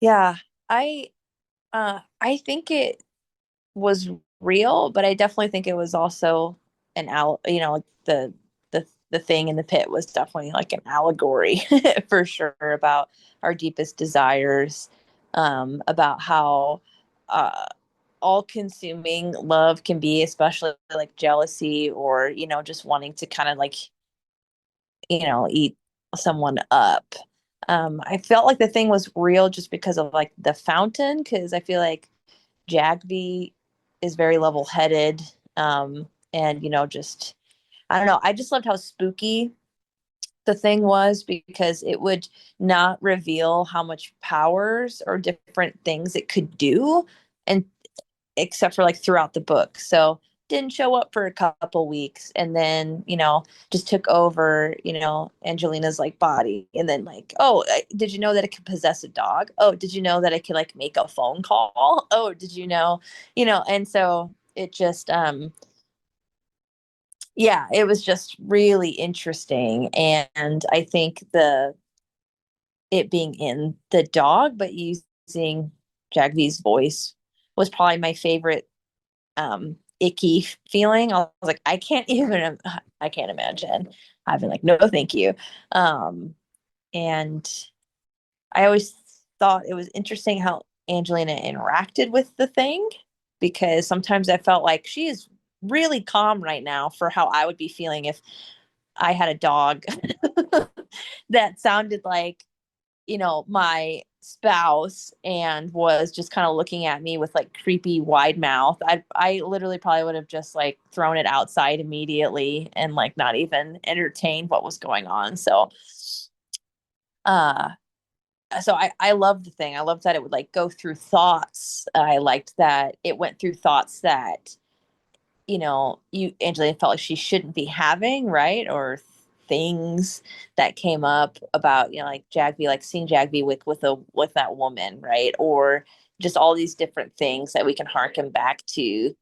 Yeah, I I think it was real, but I definitely think it was also an like the thing in the pit was definitely like an allegory for sure about our deepest desires, about how uh all consuming love can be, especially like jealousy or, just wanting to kind of like, eat someone up. I felt like the thing was real just because of like the fountain, because I feel like Jagby is very level headed. And just I don't know. I just loved how spooky the thing was because it would not reveal how much powers or different things it could do, and except for like throughout the book. So didn't show up for a couple weeks and then, just took over, Angelina's like body. And then like, oh, did you know that it could possess a dog? Oh, did you know that it could like make a phone call? Oh, did and so it just yeah, it was just really interesting. And I think the it being in the dog, but using Jagby's voice was probably my favorite icky feeling. I was like, I can't imagine having like, no, thank you. And I always thought it was interesting how Angelina interacted with the thing, because sometimes I felt like she is really calm right now for how I would be feeling if I had a dog that sounded like, my spouse and was just kind of looking at me with like creepy wide mouth. I literally probably would have just like thrown it outside immediately and like not even entertained what was going on. Uh I loved the thing. I loved that it would like go through thoughts. I liked that it went through thoughts that, you Angelina felt like she shouldn't be having, right? Or things that came up about, like Jagby, like seeing Jagby with that woman, right? Or just all these different things that we can harken back to,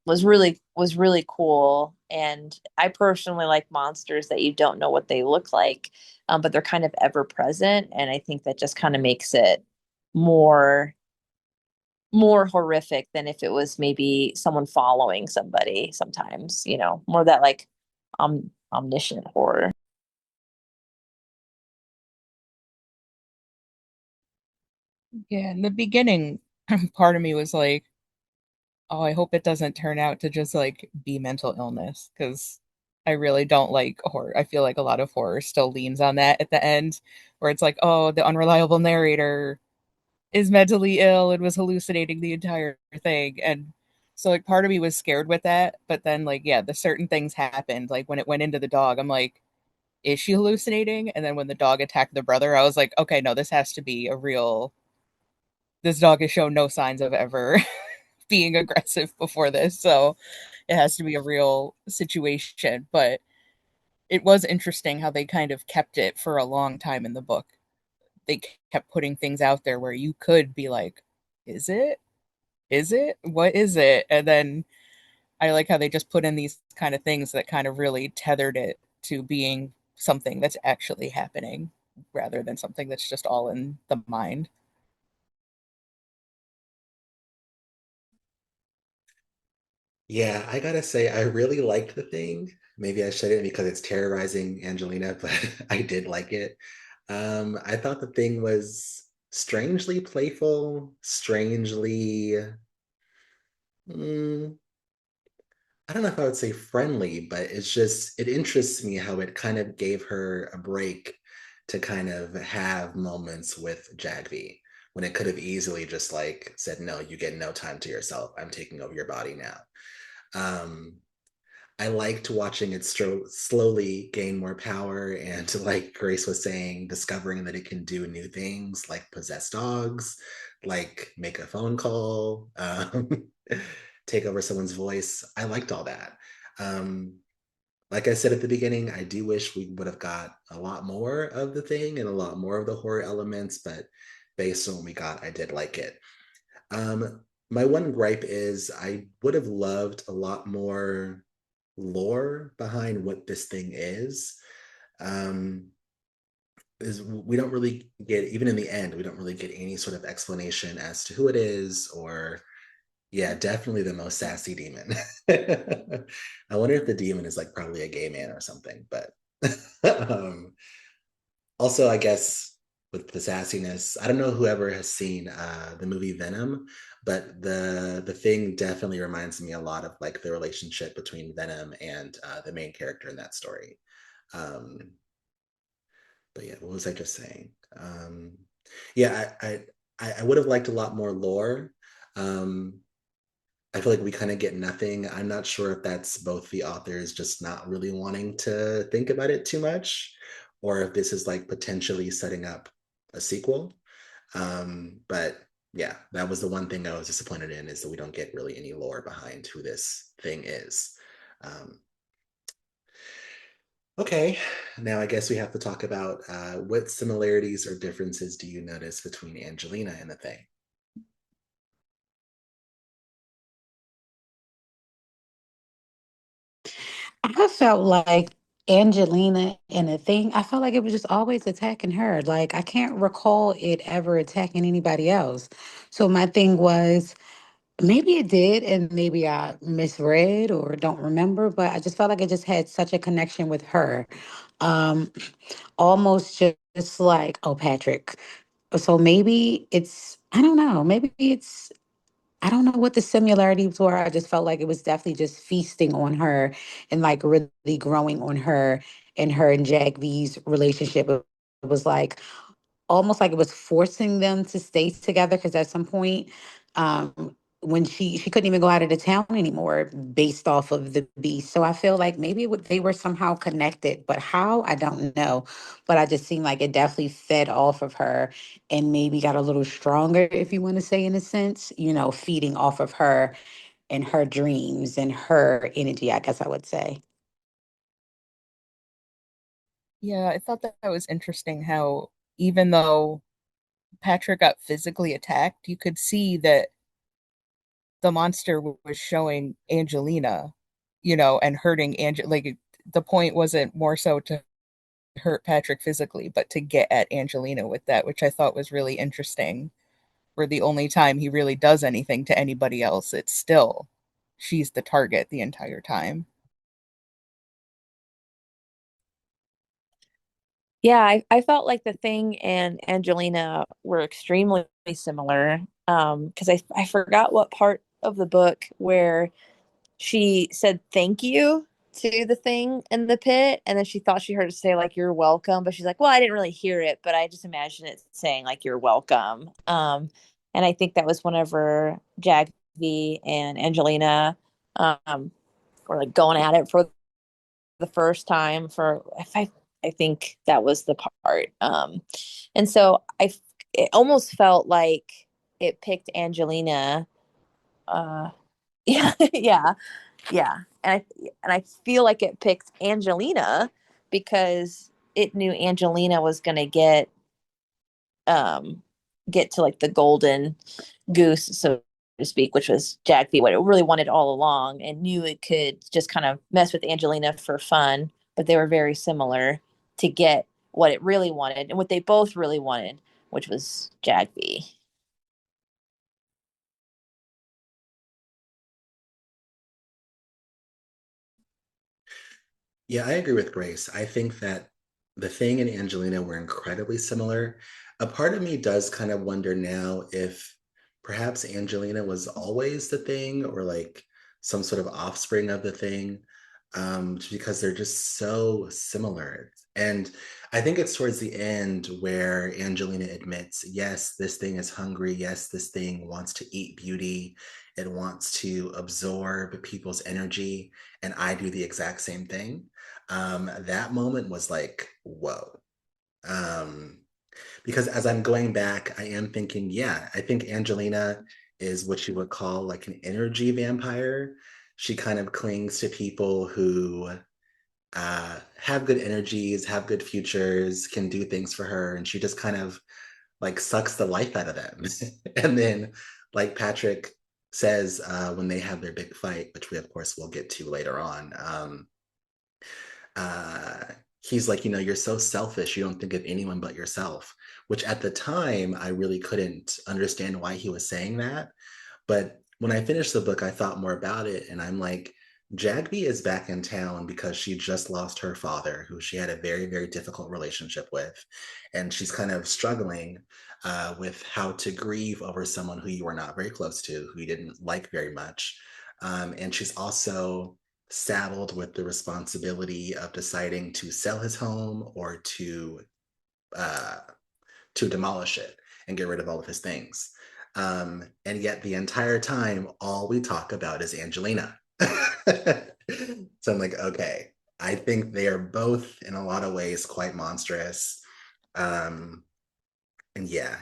was really cool. And I personally like monsters that you don't know what they look like, but they're kind of ever present, and I think that just kind of makes it more more horrific than if it was maybe someone following somebody sometimes, more that like omniscient horror. Yeah, in the beginning, part of me was like, oh, I hope it doesn't turn out to just like be mental illness because I really don't like horror. I feel like a lot of horror still leans on that at the end, where it's like, oh, the unreliable narrator is mentally ill and was hallucinating the entire thing. And so, like, part of me was scared with that. But then, like, yeah, the certain things happened. Like, when it went into the dog, I'm like, is she hallucinating? And then when the dog attacked the brother, I was like, okay, no, this has to be a real. This dog has shown no signs of ever being aggressive before this. So it has to be a real situation. But it was interesting how they kind of kept it for a long time in the book. They kept putting things out there where you could be like, is it? Is it? What is it? And then I like how they just put in these kind of things that kind of really tethered it to being something that's actually happening rather than something that's just all in the mind. Yeah, I gotta say, I really liked the thing. Maybe I shouldn't because it's terrorizing Angelina, but I did like it. I thought the thing was strangely playful, strangely, mm, I don't know if I would say friendly, but it interests me how it kind of gave her a break to kind of have moments with Jagby when it could have easily just like said, no, you get no time to yourself. I'm taking over your body now. Um, I liked watching it slowly gain more power and like Grace was saying, discovering that it can do new things like possess dogs, like make a phone call, take over someone's voice. I liked all that. Um, like I said at the beginning, I do wish we would have got a lot more of the thing and a lot more of the horror elements, but based on what we got, I did like it. My one gripe is I would have loved a lot more lore behind what this thing um, is we don't really get, even in the end, we don't really get any sort of explanation as to who it is or yeah, definitely the most sassy demon. I wonder if the demon is like probably a gay man or something, but um, also I guess with the sassiness, I don't know whoever has seen the movie Venom, but the thing definitely reminds me a lot of like the relationship between Venom and the main character in that story. Um, but yeah, what was I just saying? Yeah, I would have liked a lot more lore. Um, I feel like we kind of get nothing. I'm not sure if that's both the authors just not really wanting to think about it too much, or if this is like potentially setting up a sequel. But yeah, that was the one thing I was disappointed in is that we don't get really any lore behind who this thing is. Um, okay, now I guess we have to talk about what similarities or differences do you notice between Angelina and the thing? I felt like Angelina and the thing, I felt like it was just always attacking her. Like I can't recall it ever attacking anybody else. So my thing was maybe it did, and maybe I misread or don't remember, but I just felt like it just had such a connection with her. Um, Almost just like, oh, Patrick. So maybe it's, I don't know, maybe it's I don't know what the similarities were. I just felt like it was definitely just feasting on her and like really growing on her and Jack V's relationship. It was like almost like it was forcing them to stay together because at some point, when she couldn't even go out of the town anymore based off of the beast. So I feel like maybe they were somehow connected, but how I don't know. But I just seemed like it definitely fed off of her and maybe got a little stronger, if you want to say, in a sense, feeding off of her and her dreams and her energy, I guess I would say. Yeah, I thought that was interesting how even though Patrick got physically attacked, you could see that the monster was showing Angelina, and hurting Angel. Like the point wasn't more so to hurt Patrick physically, but to get at Angelina with that, which I thought was really interesting. Where the only time he really does anything to anybody else, it's still she's the target the entire time. Yeah, I felt like the Thing and Angelina were extremely similar. Because I forgot what part of the book where she said thank you to the Thing in the pit, and then she thought she heard it say like you're welcome, but she's like, well, I didn't really hear it, but I just imagine it saying like you're welcome. And I think that was whenever Jagby and Angelina were like going at it for the first time for if I think that was the part. And so it almost felt like it picked Angelina. Yeah, yeah, yeah. And I feel like it picked Angelina because it knew Angelina was gonna um get to like the golden goose, so to speak, which was Jagby, what it really wanted all along, and knew it could just kind of mess with Angelina for fun. But they were very similar to get what it really wanted and what they both really wanted, which was Jagby. Yeah, I agree with Grace. I think that the Thing and Angelina were incredibly similar. A part of me does kind of wonder now if perhaps Angelina was always the Thing or like some sort of offspring of the Thing, because they're just so similar. And I think it's towards the end where Angelina admits, yes, this thing is hungry. Yes, this thing wants to eat beauty. It wants to absorb people's energy. And I do the exact same thing. That moment was like, whoa. Um, because as I'm going back, I am thinking, yeah, I think Angelina is what you would call like an energy vampire. She kind of clings to people who have good energies, have good futures, can do things for her, and she just kind of like sucks the life out of them. And then, like Patrick says, when they have their big fight, which we of course will get to later on, uh, he's like, you're so selfish. You don't think of anyone but yourself. Which at the time, I really couldn't understand why he was saying that. But when I finished the book, I thought more about it, and I'm like, Jagby is back in town because she just lost her father, who she had a very, very difficult relationship with. And she's kind of struggling with how to grieve over someone who you were not very close to, who you didn't like very much. And she's also saddled with the responsibility of deciding to sell his home or uh, to demolish it and get rid of all of his things. And yet the entire time, all we talk about is Angelina. So I'm like, okay, I think they are both in a lot of ways quite monstrous. Um, and yeah,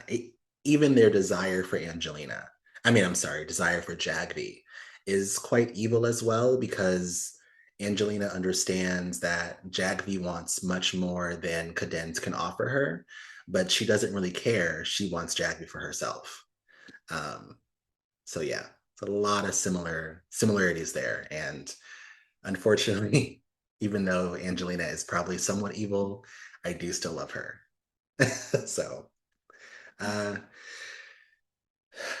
even their desire for Angelina, I mean, I'm sorry, desire for Jagby is quite evil as well because Angelina understands that Jagby wants much more than Cadence can offer her, but she doesn't really care. She wants Jagby for herself. Um, so yeah, it's a lot of similarities there. And unfortunately, even though Angelina is probably somewhat evil, I do still love her. So uh,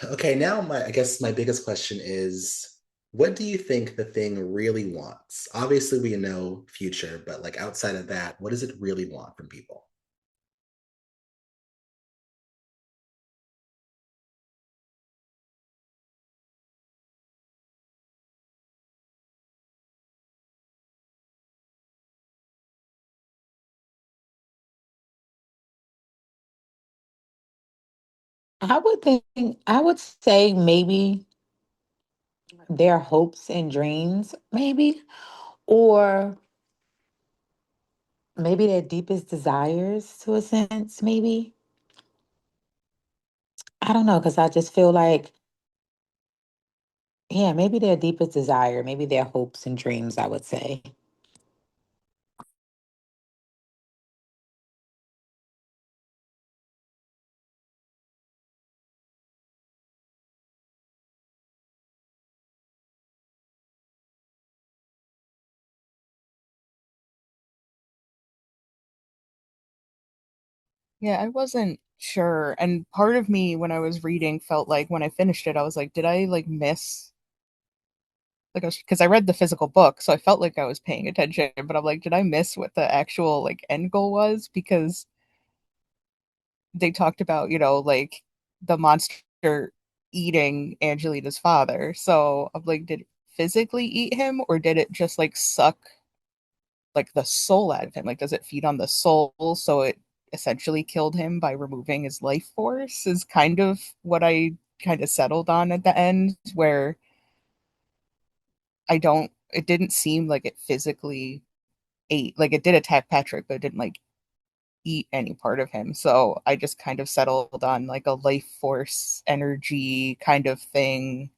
okay, now I guess my biggest question is, what do you think the thing really wants? Obviously, we know future, but like outside of that, what does it really want from people? I would say maybe their hopes and dreams, maybe, or maybe their deepest desires to a sense, maybe. I don't know, because I just feel like, yeah, maybe their deepest desire, maybe their hopes and dreams, I would say. Yeah, I wasn't sure. And part of me when I was reading felt like when I finished it, I was like, did I like miss like, because I read the physical book, so I felt like I was paying attention, but I'm like, did I miss what the actual like end goal was? Because they talked about, like the monster eating Angelina's father. So I'm like, did it physically eat him, or did it just like suck like the soul out of him? Like, does it feed on the soul? So it essentially killed him by removing his life force, is kind of what I kind of settled on at the end, where it didn't seem like it physically ate, like it did attack Patrick, but it didn't like eat any part of him. So I just kind of settled on like a life force energy kind of thing.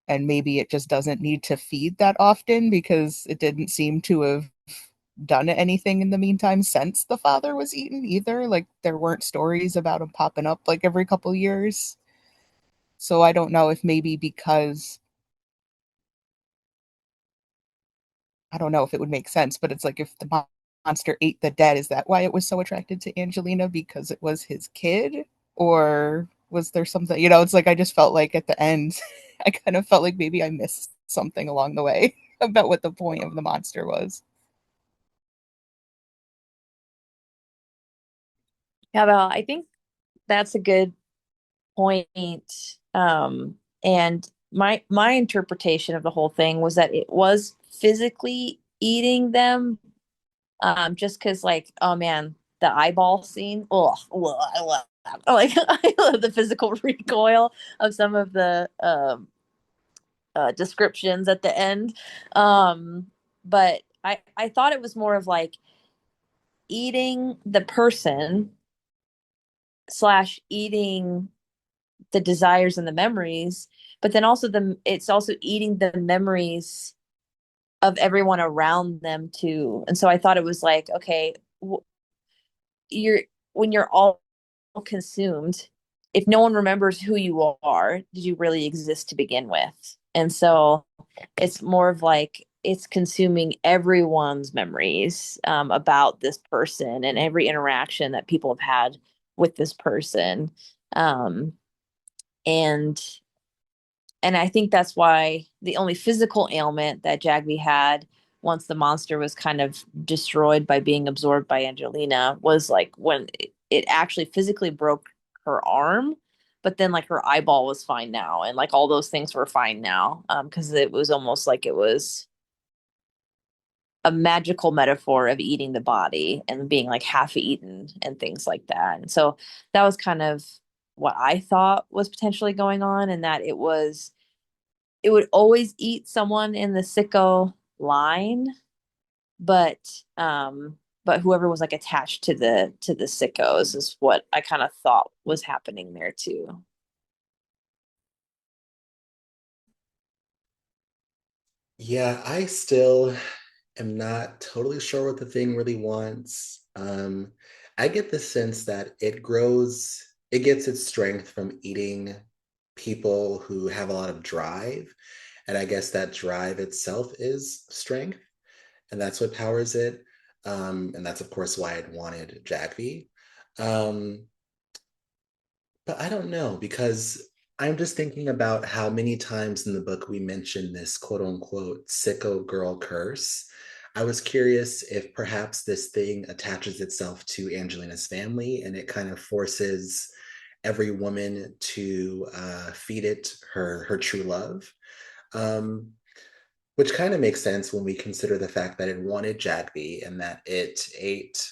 And maybe it just doesn't need to feed that often because it didn't seem to have done anything in the meantime since the father was eaten either. Like there weren't stories about him popping up like every couple years. So I don't know if maybe because I don't know if it would make sense, but it's like if the monster ate the dead, is that why it was so attracted to Angelina because it was his kid? Or was there something, it's like I just felt like at the end, I kind of felt like maybe I missed something along the way about what the point of the monster was. Yeah, well, I think that's a good point. And my interpretation of the whole thing was that it was physically eating them, just because, like, oh man, the eyeball scene. Oh, I love like I love the physical recoil of some of the descriptions at the end. But I thought it was more of like eating the person slash eating the desires and the memories, but then also it's also eating the memories of everyone around them too. And so I thought it was like, okay, you're when you're all consumed, if no one remembers who you are, did you really exist to begin with? And so it's more of like it's consuming everyone's memories, about this person and every interaction that people have had with this person. Um, and and I think that's why the only physical ailment that Jagby had once the monster was kind of destroyed by being absorbed by Angelina was like when it actually physically broke her arm, but then like her eyeball was fine now, and like all those things were fine now, because it was almost like it was a magical metaphor of eating the body and being like half eaten and things like that. And so that was kind of what I thought was potentially going on, and that it would always eat someone in the sicko line, but whoever was like attached to the sickos is what I kind of thought was happening there too. Yeah, I still am not totally sure what the thing really wants. I get the sense that it gets its strength from eating people who have a lot of drive. And I guess that drive itself is strength, and that's what powers it. And that's, of course, why I'd wanted Jagby. Um, but I don't know, because I'm just thinking about how many times in the book we mention this quote unquote sicko girl curse. I was curious if perhaps this thing attaches itself to Angelina's family and it kind of forces every woman to feed it her true love. Um, which kind of makes sense when we consider the fact that it wanted Jagby and that it ate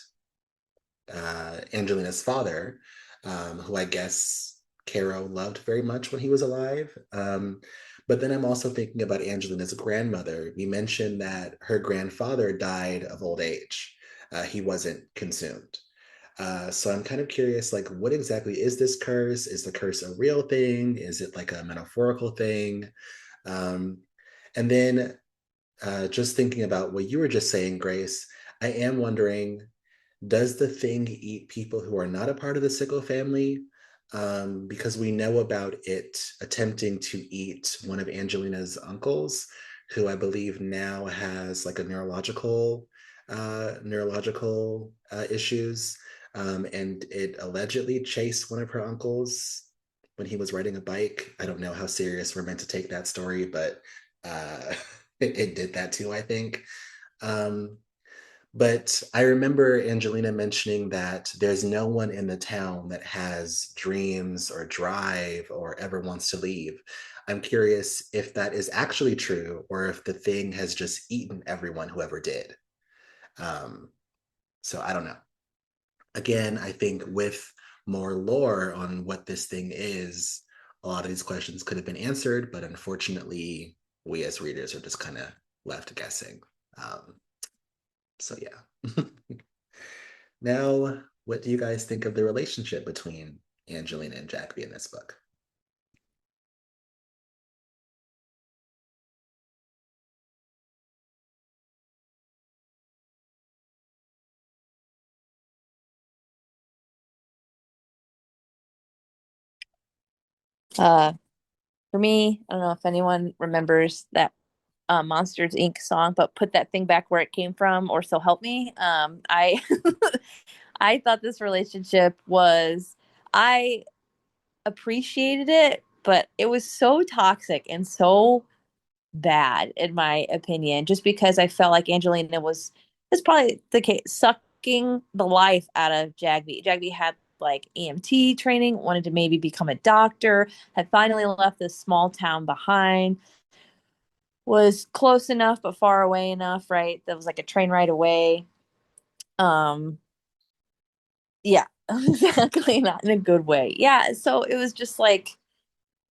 Angelina's father, who I guess Caro loved very much when he was alive. But then I'm also thinking about Angelina's grandmother. We mentioned that her grandfather died of old age. He wasn't consumed. So I'm kind of curious, like, what exactly is this curse? Is the curse a real thing? Is it like a metaphorical thing? Um, and then just thinking about what you were just saying, Grace, I am wondering, does the thing eat people who are not a part of the sickle family? Because we know about it attempting to eat one of Angelina's uncles, who I believe now has like a neurological issues, and it allegedly chased one of her uncles when he was riding a bike. I don't know how serious we're meant to take that story, but it did that too, I think. Um, but I remember Angelina mentioning that there's no one in the town that has dreams or drive or ever wants to leave. I'm curious if that is actually true or if the thing has just eaten everyone who ever did. Um, so I don't know. Again, I think with more lore on what this thing is, a lot of these questions could have been answered, but unfortunately, we as readers are just kind of left guessing. Um, so yeah. Now, what do you guys think of the relationship between Angelina and Jackby in this book? Uh, for me, I don't know if anyone remembers that Monsters Inc. song, but put that thing back where it came from, or so help me. I I thought this relationship was I appreciated it, but it was so toxic and so bad in my opinion, just because I felt like Angelina was that's probably the case, sucking the life out of Jagby. Jagby had like EMT training, wanted to maybe become a doctor, had finally left this small town behind, was close enough but far away enough, right? That was like a train ride away. Um, yeah, exactly, not in a good way. Yeah, so it was just like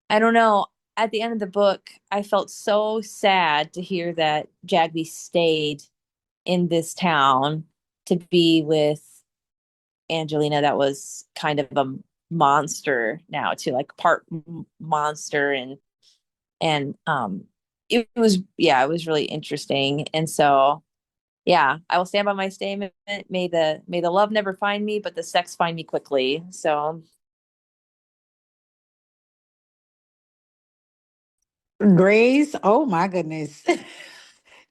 I don't know. At the end of the book, I felt so sad to hear that Jagby stayed in this town to be with Angelina that was kind of a monster now too, like part monster and it was yeah, it was really interesting. And so yeah, I will stand by my statement. May the love never find me, but the sex find me quickly. So Grace, oh my goodness.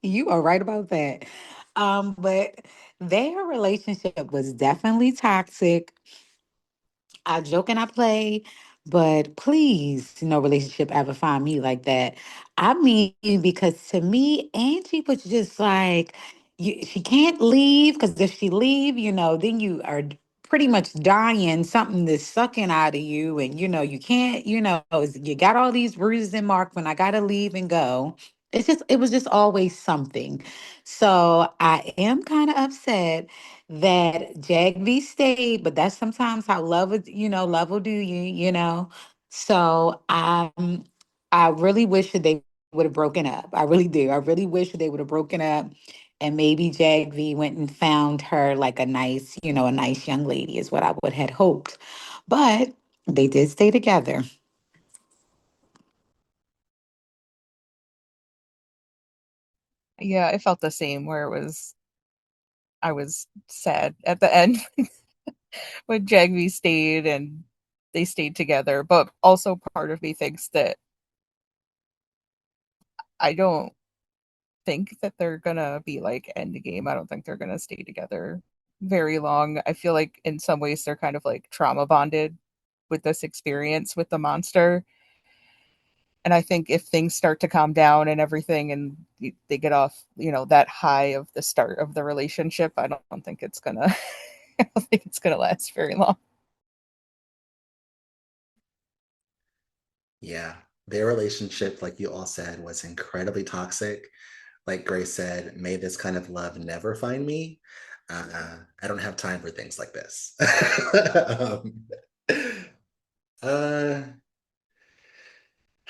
You are right about that. But their relationship was definitely toxic. I joke and I play, but please, no relationship ever find me like that. I mean, because to me, Angie was just like, she can't leave because if she leave, then you are pretty much dying. Something is sucking out of you, and you can't. You got all these bruises and marks. When I gotta leave and go, it was just always something. So I am kind of upset that Jagby stayed, but that's sometimes how love will do you. So I really wish that they would have broken up. I really do. I really wish that they would have broken up and maybe Jagby went and found her like a nice young lady is what I would had hoped. But they did stay together. Yeah, I felt the same where I was sad at the end when Jagby stayed and they stayed together. But also part of me thinks that I don't think that they're gonna be like endgame. I don't think they're gonna stay together very long. I feel like in some ways they're kind of like trauma bonded with this experience with the monster. And I think if things start to calm down and everything and they get off, that high of the start of the relationship, I don't think it's gonna I don't think it's gonna last very long. Yeah, their relationship, like you all said, was incredibly toxic. Like Grace said, may this kind of love never find me. I don't have time for things like this. um, uh,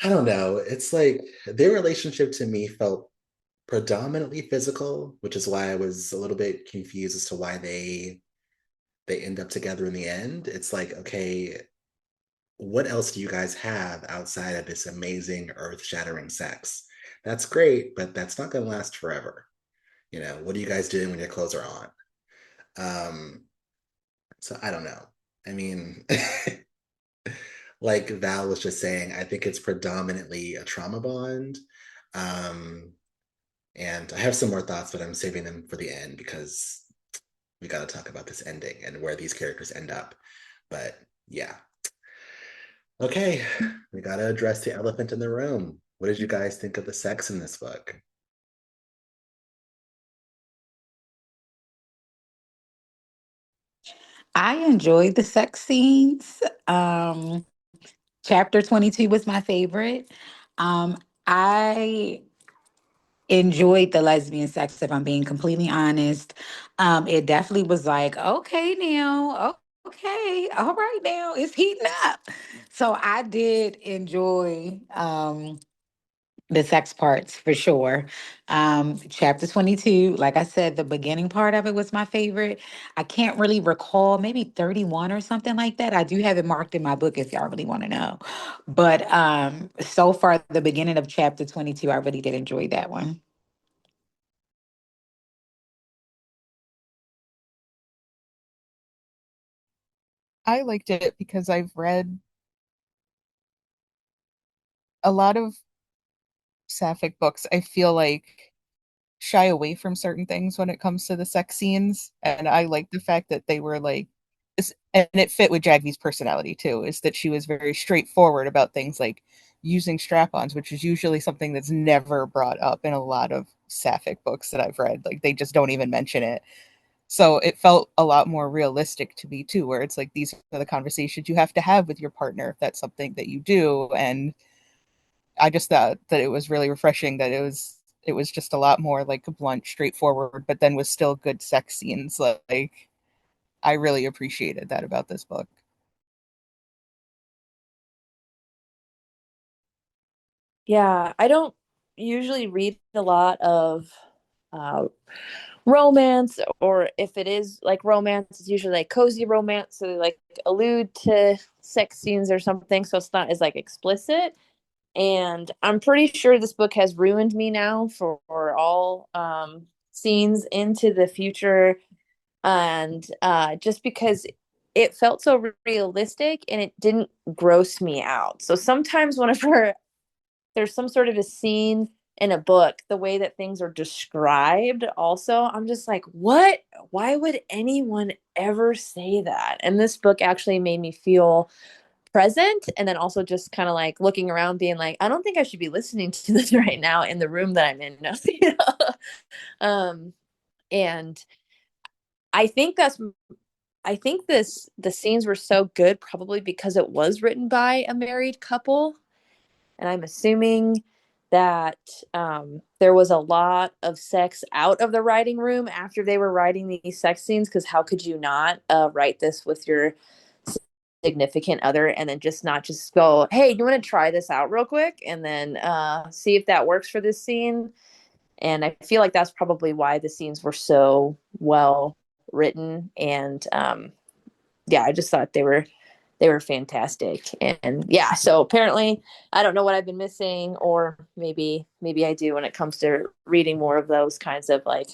I don't know. It's like their relationship to me felt predominantly physical, which is why I was a little bit confused as to why they end up together in the end. It's like, okay, what else do you guys have outside of this amazing earth-shattering sex? That's great, but that's not going to last forever. What are you guys doing when your clothes are on? So I don't know. I mean, like Val was just saying, I think it's predominantly a trauma bond. Um, and I have some more thoughts, but I'm saving them for the end because we got to talk about this ending and where these characters end up. But yeah. Okay, we got to address the elephant in the room. What did you guys think of the sex in this book? I enjoyed the sex scenes. Chapter 22 was my favorite. I enjoyed the lesbian sex, if I'm being completely honest. It definitely was like, okay, now, okay, all right, now it's heating up. So I did enjoy the sex parts for sure. Chapter 22, like I said, the beginning part of it was my favorite. I can't really recall, maybe 31 or something like that. I do have it marked in my book if y'all really want to know. But so far, the beginning of chapter 22, I really did enjoy that one. I liked it because I've read a lot of sapphic books. I feel like shy away from certain things when it comes to the sex scenes, and I like the fact that they were like, and it fit with Jaggi's personality too, is that she was very straightforward about things like using strap-ons, which is usually something that's never brought up in a lot of sapphic books that I've read. Like they just don't even mention it. So it felt a lot more realistic to me too, where it's like these are the conversations you have to have with your partner if that's something that you do. And I just thought that it was really refreshing that it was just a lot more like blunt, straightforward, but then with still good sex scenes. Like I really appreciated that about this book. Yeah, I don't usually read a lot of uh, romance, or if it is like romance, it's usually like cozy romance, so they like allude to sex scenes or something, so it's not as like explicit. And I'm pretty sure this book has ruined me now for all scenes into the future, and just because it felt so realistic and it didn't gross me out. So sometimes whenever there's some sort of a scene in a book, the way that things are described, also, I'm just like, what? Why would anyone ever say that? And this book actually made me feel present, and then also just kind of like looking around being like, I don't think I should be listening to this right now in the room that I'm in. You know? And I think that's I think this the scenes were so good probably because it was written by a married couple, and I'm assuming that there was a lot of sex out of the writing room after they were writing these sex scenes. Because how could you not write this with your significant other and then just not just go, hey, you want to try this out real quick and then see if that works for this scene? And I feel like that's probably why the scenes were so well written. And yeah, I just thought they were fantastic. And yeah, so apparently I don't know what I've been missing, or maybe I do when it comes to reading more of those kinds of like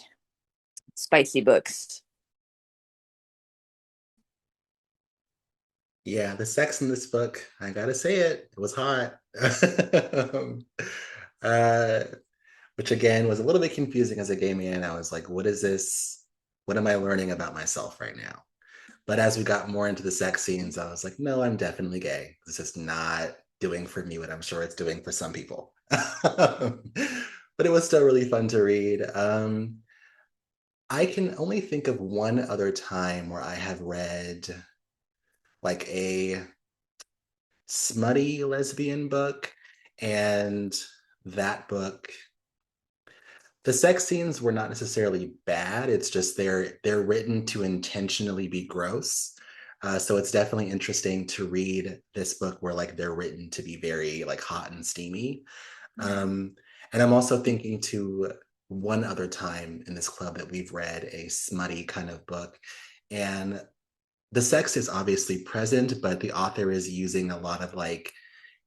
spicy books. Yeah, the sex in this book, I gotta say it was hot. Um, uh, which again was a little bit confusing as a gay man. I was like, what is this? What am I learning about myself right now? But as we got more into the sex scenes, I was like, no, I'm definitely gay. This is not doing for me what I'm sure it's doing for some people. But it was still really fun to read. I can only think of one other time where I have read like a smutty lesbian book, and that book, the sex scenes were not necessarily bad. It's just they're written to intentionally be gross. So it's definitely interesting to read this book where like they're written to be very like hot and steamy. Um, and I'm also thinking to one other time in this club that we've read a smutty kind of book, and the sex is obviously present, but the author is using a lot of like,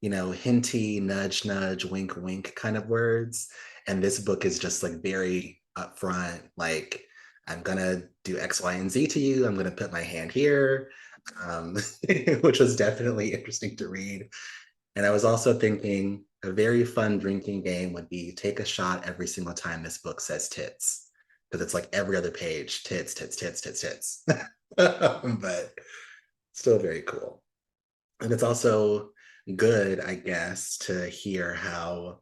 hinty, nudge, nudge, wink, wink kind of words. And this book is just like very upfront, like, I'm gonna do X, Y, and Z to you. I'm gonna put my hand here, um, which was definitely interesting to read. And I was also thinking a very fun drinking game would be take a shot every single time this book says tits, because it's like every other page, tits, tits, tits, tits, tits. But still very cool. And it's also good, I guess, to hear how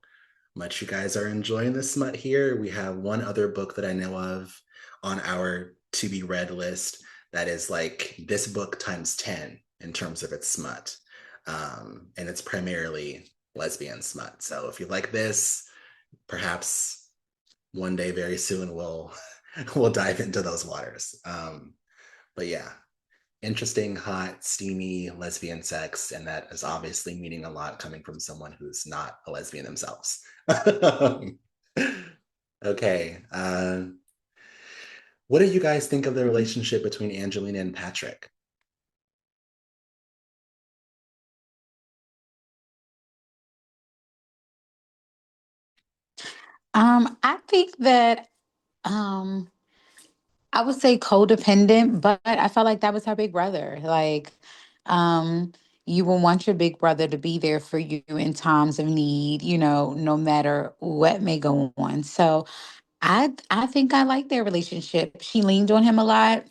much you guys are enjoying the smut here. We have one other book that I know of on our to be read list that is like this book times 10 in terms of its smut. And it's primarily lesbian smut. So if you like this, perhaps one day very soon we'll dive into those waters. But yeah, interesting, hot, steamy lesbian sex, and that is obviously meaning a lot coming from someone who's not a lesbian themselves. Okay, what do you guys think of the relationship between Angelina and Patrick? I think that um I would say codependent, but I felt like that was her big brother. Like, um, you will want your big brother to be there for you in times of need, no matter what may go on. So I think I like their relationship. She leaned on him a lot.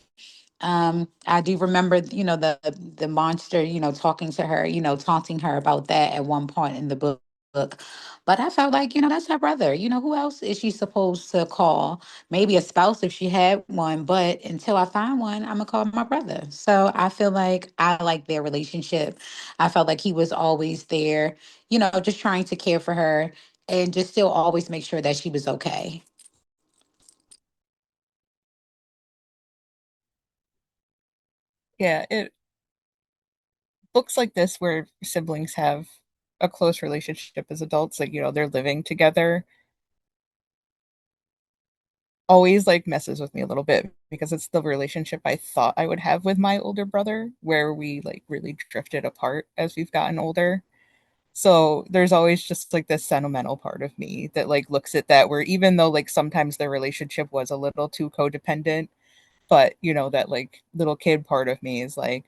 I do remember, the monster, talking to her, taunting her about that at one point in the book. But I felt like, that's her brother. Who else is she supposed to call? Maybe a spouse if she had one, but until I find one, I'm gonna call my brother. So I feel like I like their relationship. I felt like he was always there, just trying to care for her and just still always make sure that she was okay. Yeah, it books like this where siblings have a close relationship as adults, like, they're living together, always like messes with me a little bit because it's the relationship I thought I would have with my older brother, where we like really drifted apart as we've gotten older. So there's always just like this sentimental part of me that like looks at that, where even though like sometimes their relationship was a little too codependent, but that like little kid part of me is like,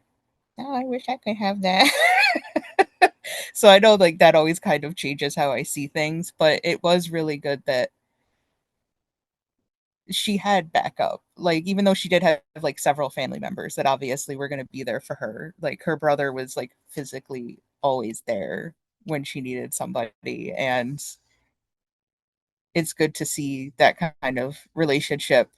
oh, I wish I could have that. So I know like that always kind of changes how I see things, but it was really good that she had backup. Like, even though she did have like several family members that obviously were going to be there for her, like her brother was like physically always there when she needed somebody. And it's good to see that kind of relationship,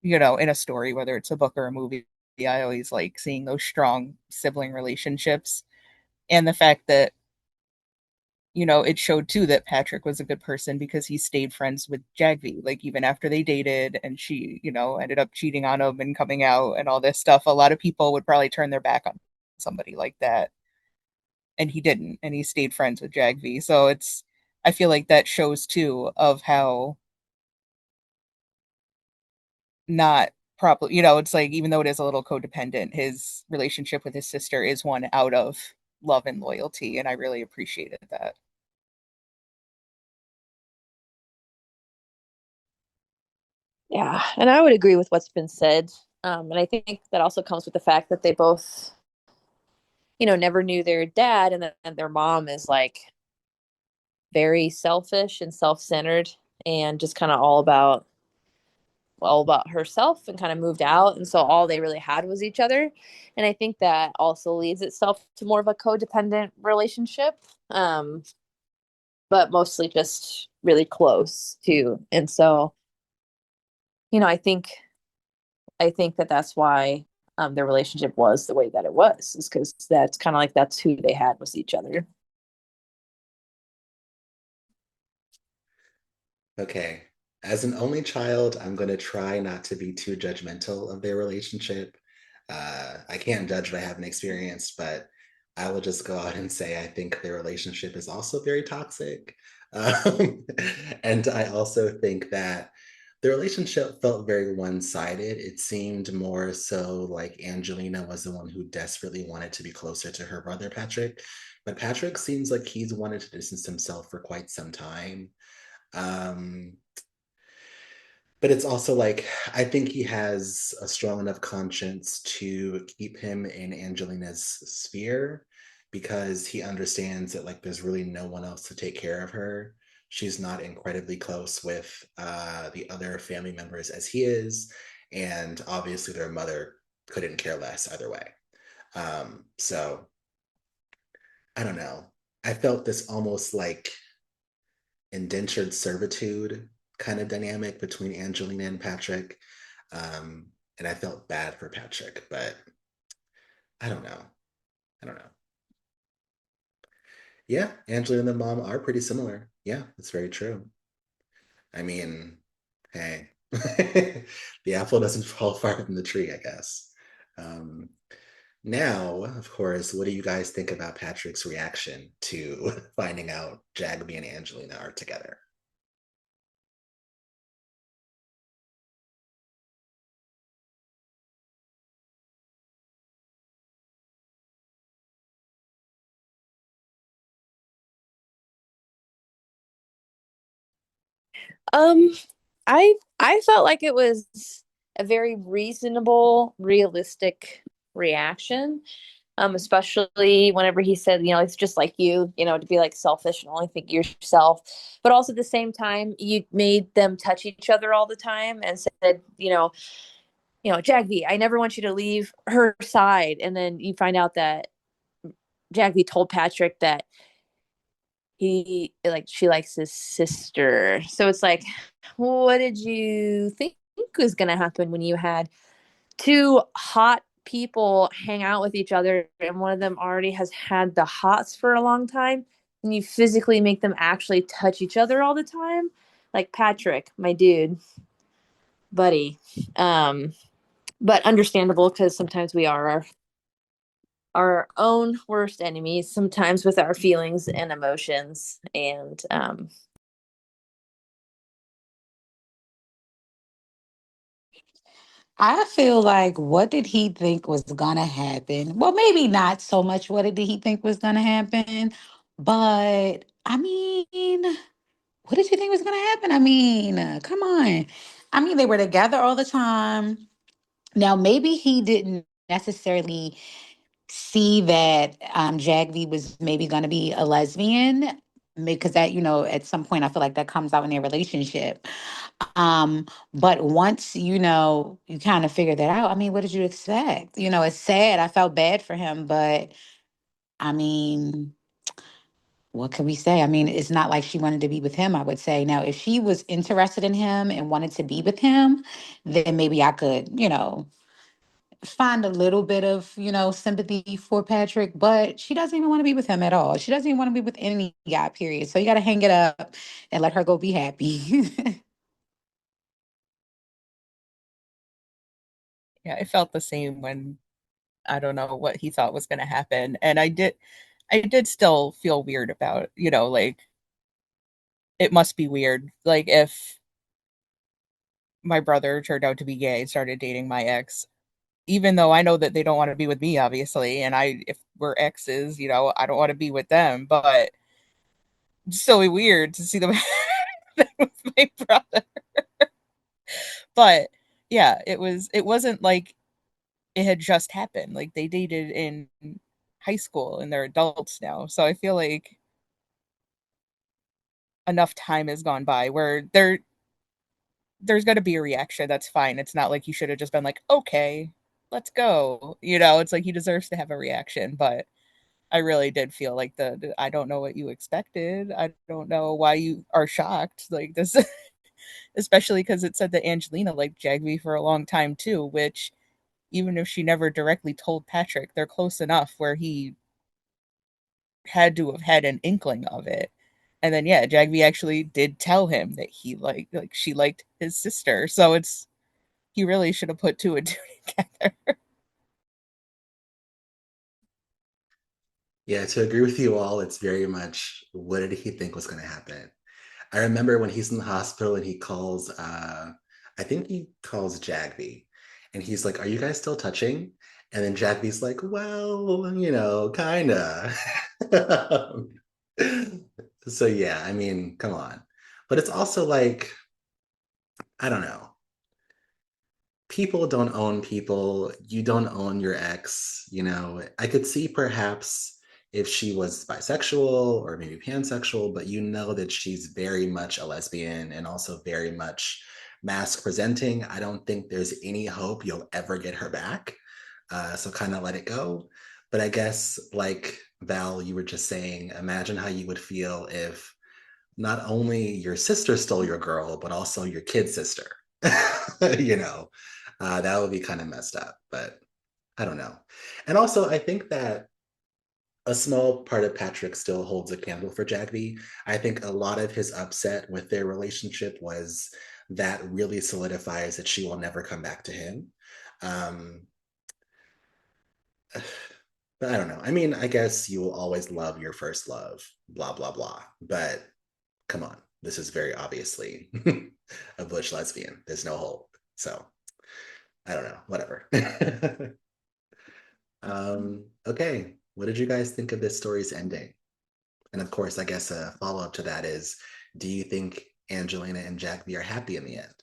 in a story, whether it's a book or a movie. I always like seeing those strong sibling relationships. And the fact that it showed too that Patrick was a good person because he stayed friends with Jagvi, like even after they dated and she, ended up cheating on him and coming out and all this stuff. A lot of people would probably turn their back on somebody like that. And he didn't, and he stayed friends with Jagvi. So I feel like that shows too of how not properly, it's like even though it is a little codependent, his relationship with his sister is one out of love and loyalty. And I really appreciated that. Yeah, and I would agree with what's been said. And I think that also comes with the fact that they both, never knew their dad, and then their mom is like very selfish and self-centered and just kind of all about herself and kind of moved out. And so all they really had was each other. And I think that also leads itself to more of a codependent relationship. But mostly just really close too. And so, I think that that's why their relationship was the way that it was, is because that's kind of like that's who they had with each other. Okay. As an only child, I'm going to try not to be too judgmental of their relationship. I can't judge what I haven't experienced, but I will just go out and say I think their relationship is also very toxic. Um, and I also think that the relationship felt very one-sided. It seemed more so like Angelina was the one who desperately wanted to be closer to her brother Patrick, but Patrick seems like he's wanted to distance himself for quite some time. Um, but it's also like I think he has a strong enough conscience to keep him in Angelina's sphere because he understands that like there's really no one else to take care of her. She's not incredibly close with the other family members as he is, and obviously their mother couldn't care less either way. So I don't know. I felt this almost like indentured servitude kind of dynamic between Angelina and Patrick. Um, and I felt bad for Patrick, but I don't know. I don't know. Yeah, Angelina and the mom are pretty similar. Yeah, that's very true. I mean, hey, the apple doesn't fall far from the tree, I guess. Um, Now, of course, what do you guys think about Patrick's reaction to finding out Jagby and Angelina are together? Um, I felt like it was a very reasonable, realistic reaction. Especially whenever he said, it's just like to be like selfish and only think of yourself. But also at the same time, you made them touch each other all the time and said, Jagby, I never want you to leave her side. And then you find out that Jagby told Patrick that she likes his sister. So it's like, what did you think was gonna happen when you had two hot people hang out with each other and one of them already has had the hots for a long time and you physically make them actually touch each other all the time? Like Patrick, my dude, buddy. Um, but understandable because sometimes we are our own worst enemies, sometimes with our feelings and emotions. And I feel like what did he think was gonna happen? Well, maybe not so much what did he think was gonna happen, but I mean, what did you think was gonna happen? I mean, come on. I mean, they were together all the time. Now, maybe he didn't necessarily see that Jagvi was maybe going to be a lesbian because that, at some point I feel like that comes out in their relationship. But once, you kind of figure that out, I mean, what did you expect? It's sad. I felt bad for him, but I mean, what can we say? I mean, it's not like she wanted to be with him, I would say. Now, if she was interested in him and wanted to be with him, then maybe I could, find a little bit of, sympathy for Patrick, but she doesn't even want to be with him at all. She doesn't even want to be with any guy, period. So you got to hang it up and let her go be happy. Yeah, I felt the same when I don't know what he thought was going to happen. And I did still feel weird about, like it must be weird. Like if my brother turned out to be gay, started dating my ex, even though I know that they don't want to be with me, obviously, and if we're exes, I don't want to be with them, but it's so weird to see them with my brother. But yeah, it wasn't like it had just happened. Like they dated in high school and they're adults now. So I feel like enough time has gone by where there's got to be a reaction. That's fine. It's not like you should have just been like, okay, let's go. It's like he deserves to have a reaction. But I really did feel like I don't know what you expected. I don't know why you are shocked. Like this, especially because it said that Angelina liked Jagby for a long time too, which even if she never directly told Patrick, they're close enough where he had to have had an inkling of it. And then yeah, Jagby actually did tell him that he like she liked his sister. So it's he really should have put two and two together. Yeah, to agree with you all, it's very much what did he think was going to happen? I remember when he's in the hospital and he calls, I think he calls Jagby and he's like, are you guys still touching? And then Jagby's like, well, kinda. So yeah, I mean, come on. But it's also like, I don't know. People don't own people. You don't own your ex. I could see perhaps if she was bisexual or maybe pansexual, but that she's very much a lesbian and also very much mask presenting. I don't think there's any hope you'll ever get her back. So kind of let it go. But I guess, like Val, you were just saying, imagine how you would feel if not only your sister stole your girl, but also your kid sister. you know, that would be kind of messed up, but I don't know. And also, I think that a small part of Patrick still holds a candle for Jagby. I think a lot of his upset with their relationship was that really solidifies that she will never come back to him. Um, but I don't know. I mean, I guess you will always love your first love, blah, blah, blah. But come on, this is very obviously a butch lesbian. There's no hope. So I don't know, whatever. Okay, what did you guys think of this story's ending? And of course, I guess a follow up to that is, do you think Angelina and Jack are happy in the end?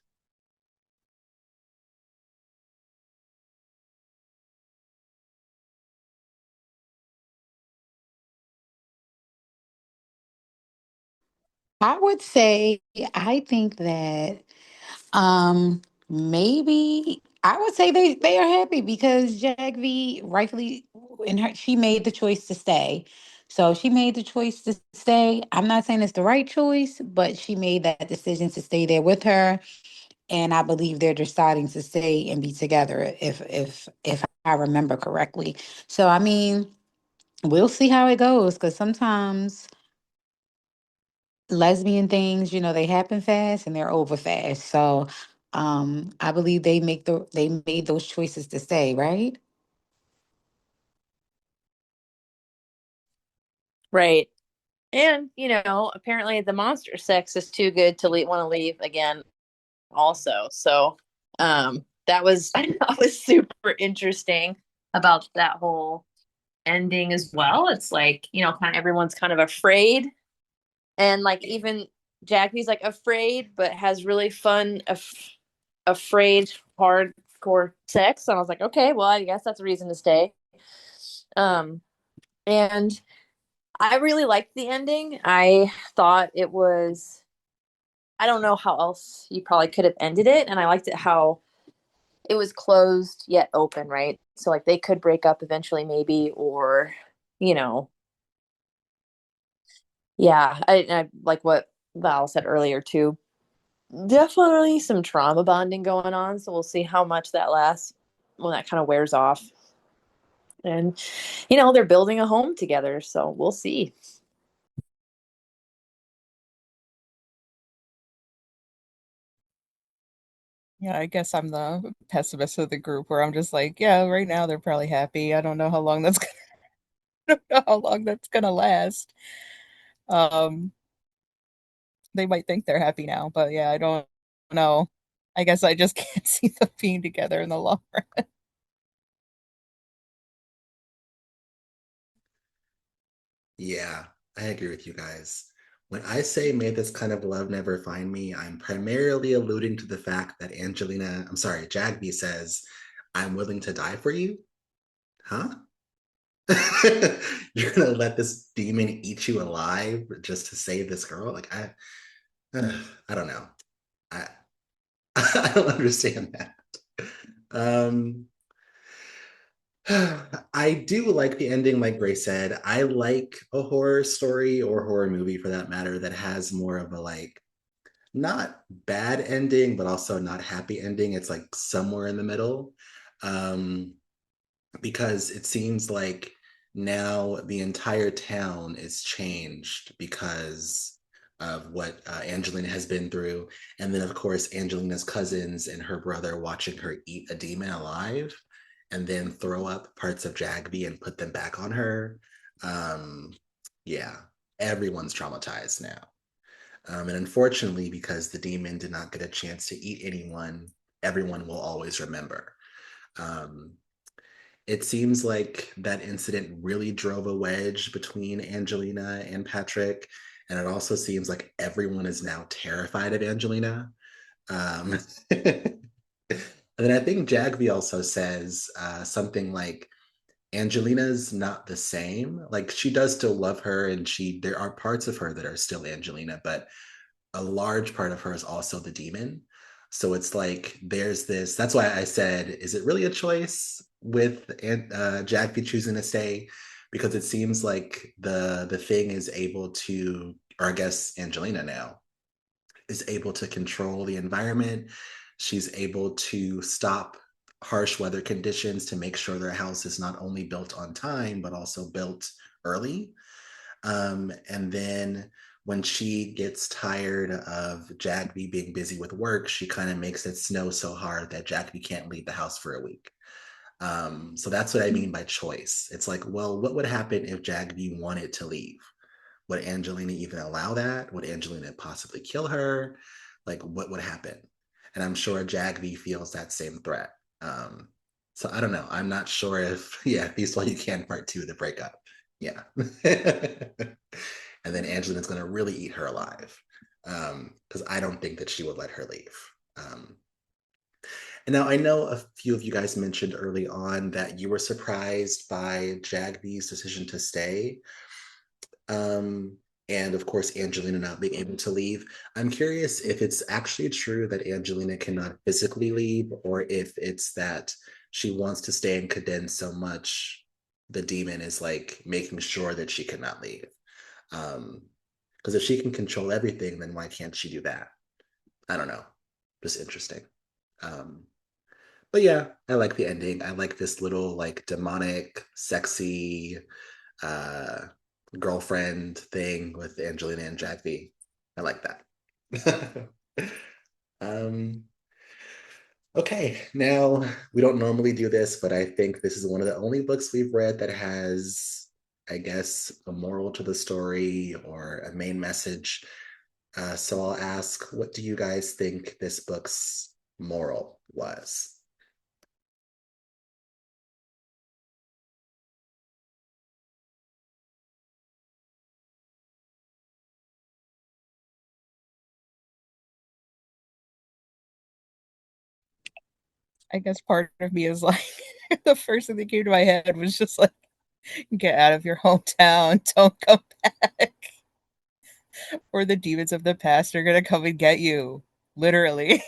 I would say I think that maybe I would say they are happy because Jagvi rightfully in her she made the choice to stay. So she made the choice to stay. I'm not saying it's the right choice, but she made that decision to stay there with her. And I believe they're deciding to stay and be together if I remember correctly. So I mean, we'll see how it goes because sometimes lesbian things, they happen fast and they're over fast. So I believe they made those choices to stay, right? Right. And, apparently the monster sex is too good to want to leave again also. So, that was that was super interesting about that whole ending as well. It's like, kind of everyone's kind of afraid and like even Jackie's like afraid but has really fun afraid hardcore sex. And I was like, okay, well, I guess that's a reason to stay. Um and I really liked the ending. I thought it was, I don't know how else you probably could have ended it. And I liked it how it was closed yet open, right? So, like, they could break up eventually, maybe, or, you know, yeah. I like what Val said earlier, too. Definitely some trauma bonding going on. So, we'll see how much that lasts when that kind of wears off. And, they're building a home together. So, we'll see. Yeah, I guess I'm the pessimist of the group where I'm just like, yeah, right now they're probably happy. I don't know how long that's I don't know how long that's gonna last. Um, they might think they're happy now, but yeah, I don't know. I guess I just can't see them being together in the long run. Yeah, I agree with you guys. When I say may this kind of love never find me, I'm primarily alluding to the fact that I'm sorry, Jagby says, I'm willing to die for you. Huh? You're gonna let this demon eat you alive just to save this girl? Like I don't know. I I don't understand that. Um I do like the ending, like Grace said. I like a horror story or horror movie for that matter that has more of a like not bad ending, but also not happy ending. It's like somewhere in the middle. Um, because it seems like now the entire town is changed because of what Angelina has been through. And then, of course, Angelina's cousins and her brother watching her eat a demon alive and then throw up parts of Jagby and put them back on her. Um, yeah, everyone's traumatized now. And unfortunately, because the demon did not get a chance to eat anyone, everyone will always remember. Um, it seems like that incident really drove a wedge between Angelina and Patrick. And it also seems like everyone is now terrified of Angelina. And then I think Jagby also says something like, Angelina's not the same. Like she does still love her, and there are parts of her that are still Angelina, but a large part of her is also the demon. So it's like there's this. That's why I said, is it really a choice? with Jagby choosing to stay, because it seems like the thing is able to, or I guess Angelina now is able to control the environment. She's able to stop harsh weather conditions to make sure their house is not only built on time, but also built early. And then when she gets tired of Jagby being busy with work, she kind of makes it snow so hard that Jagby can't leave the house for a week. So that's what I mean by choice. It's like, well, what would happen if Jagby wanted to leave? Would Angelina even allow that? Would Angelina possibly kill her? Like, what would happen? And I'm sure Jagby feels that same threat. Um, so I don't know. I'm not sure if, yeah, Feast While You Can Part 2, the breakup. Yeah. And then Angelina's going to really eat her alive. Because I don't think that she would let her leave. Um, and now I know a few of you guys mentioned early on that you were surprised by Jagby's decision to stay. Um, and of course, Angelina not being able to leave. I'm curious if it's actually true that Angelina cannot physically leave, or if it's that she wants to stay in Caden so much, the demon is like making sure that she cannot leave. Because if she can control everything, then why can't she do that? I don't know. Just interesting. Um, but yeah, I like the ending. I like this little like demonic, sexy uh girlfriend thing with Angelina and Jack V. I like that. um okay, now we don't normally do this, but I think this is one of the only books we've read that has, I guess, a moral to the story or a main message. So I'll ask, what do you guys think this book's moral was? I guess part of me is like, the first thing that came to my head was just like, get out of your hometown, don't come back, or the demons of the past are gonna come and get you. Literally.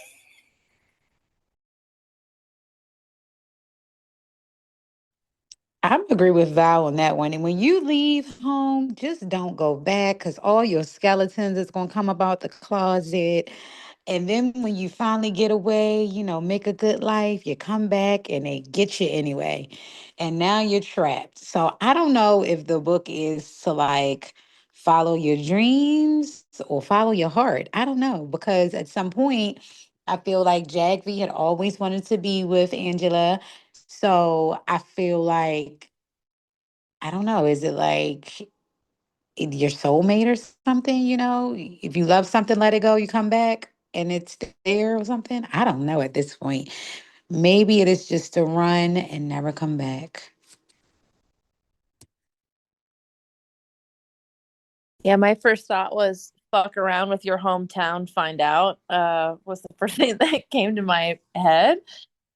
I agree with Val on that one. And when you leave home, just don't go back because all your skeletons is gonna come about the closet. And then when you finally get away, make a good life, you come back and they get you anyway. And now you're trapped. So I don't know if the book is to like follow your dreams or follow your heart. I don't know because at some point I feel like Jagby had always wanted to be with Angela. So I feel like I don't know, is it like your soulmate or something, If you love something, let it go, you come back and it's there or something. I don't know at this point. Maybe it is just to run and never come back. Yeah, my first thought was fuck around with your hometown, find out. Was the first thing that came to my head.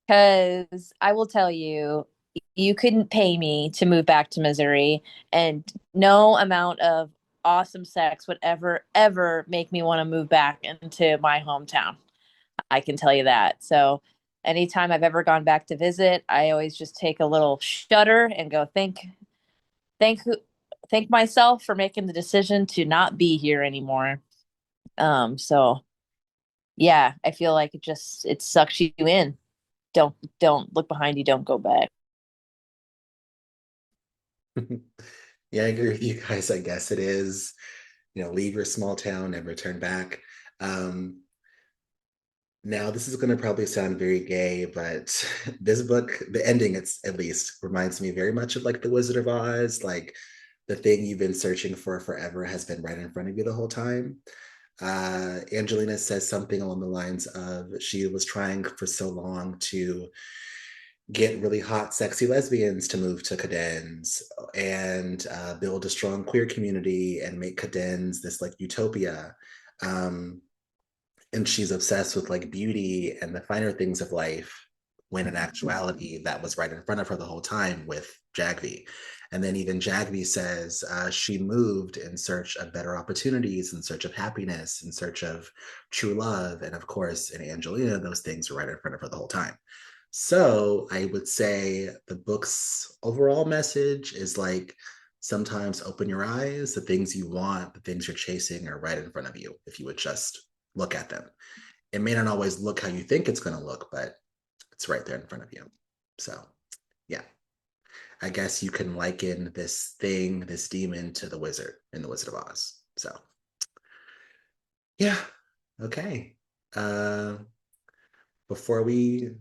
Because I will tell you, you couldn't pay me to move back to Missouri, and no amount of awesome sex would ever make me want to move back into my hometown. I can tell you that. So, anytime I've ever gone back to visit, I always just take a little shudder and go, thank, who, thank myself for making the decision to not be here anymore. So yeah, I feel like it sucks you in. Don't look behind you. Don't go back. Yeah, I agree with you guys. I guess it is, leave your small town and return back. Um, Now, this is going to probably sound very gay, but this book, the ending, it's at least reminds me very much of like The Wizard of Oz. Like the thing you've been searching for forever has been right in front of you the whole time. Angelina says something along the lines of she was trying for so long to get really hot, sexy lesbians to move to Cadens and build a strong queer community and make Cadens this like utopia. Um, and she's obsessed with like beauty and the finer things of life when in actuality that was right in front of her the whole time with Jagvi. And then even Jagvi says she moved in search of better opportunities, in search of happiness, in search of true love. And of course, in Angelina, those things were right in front of her the whole time. So I would say the book's overall message is like sometimes open your eyes, the things you want, the things you're chasing are right in front of you if you would just look at them. It may not always look how you think it's going to look, but it's right there in front of you. So, yeah, I guess you can liken this thing, this demon, to the wizard in The Wizard of Oz. So, yeah, okay. Uh, Before we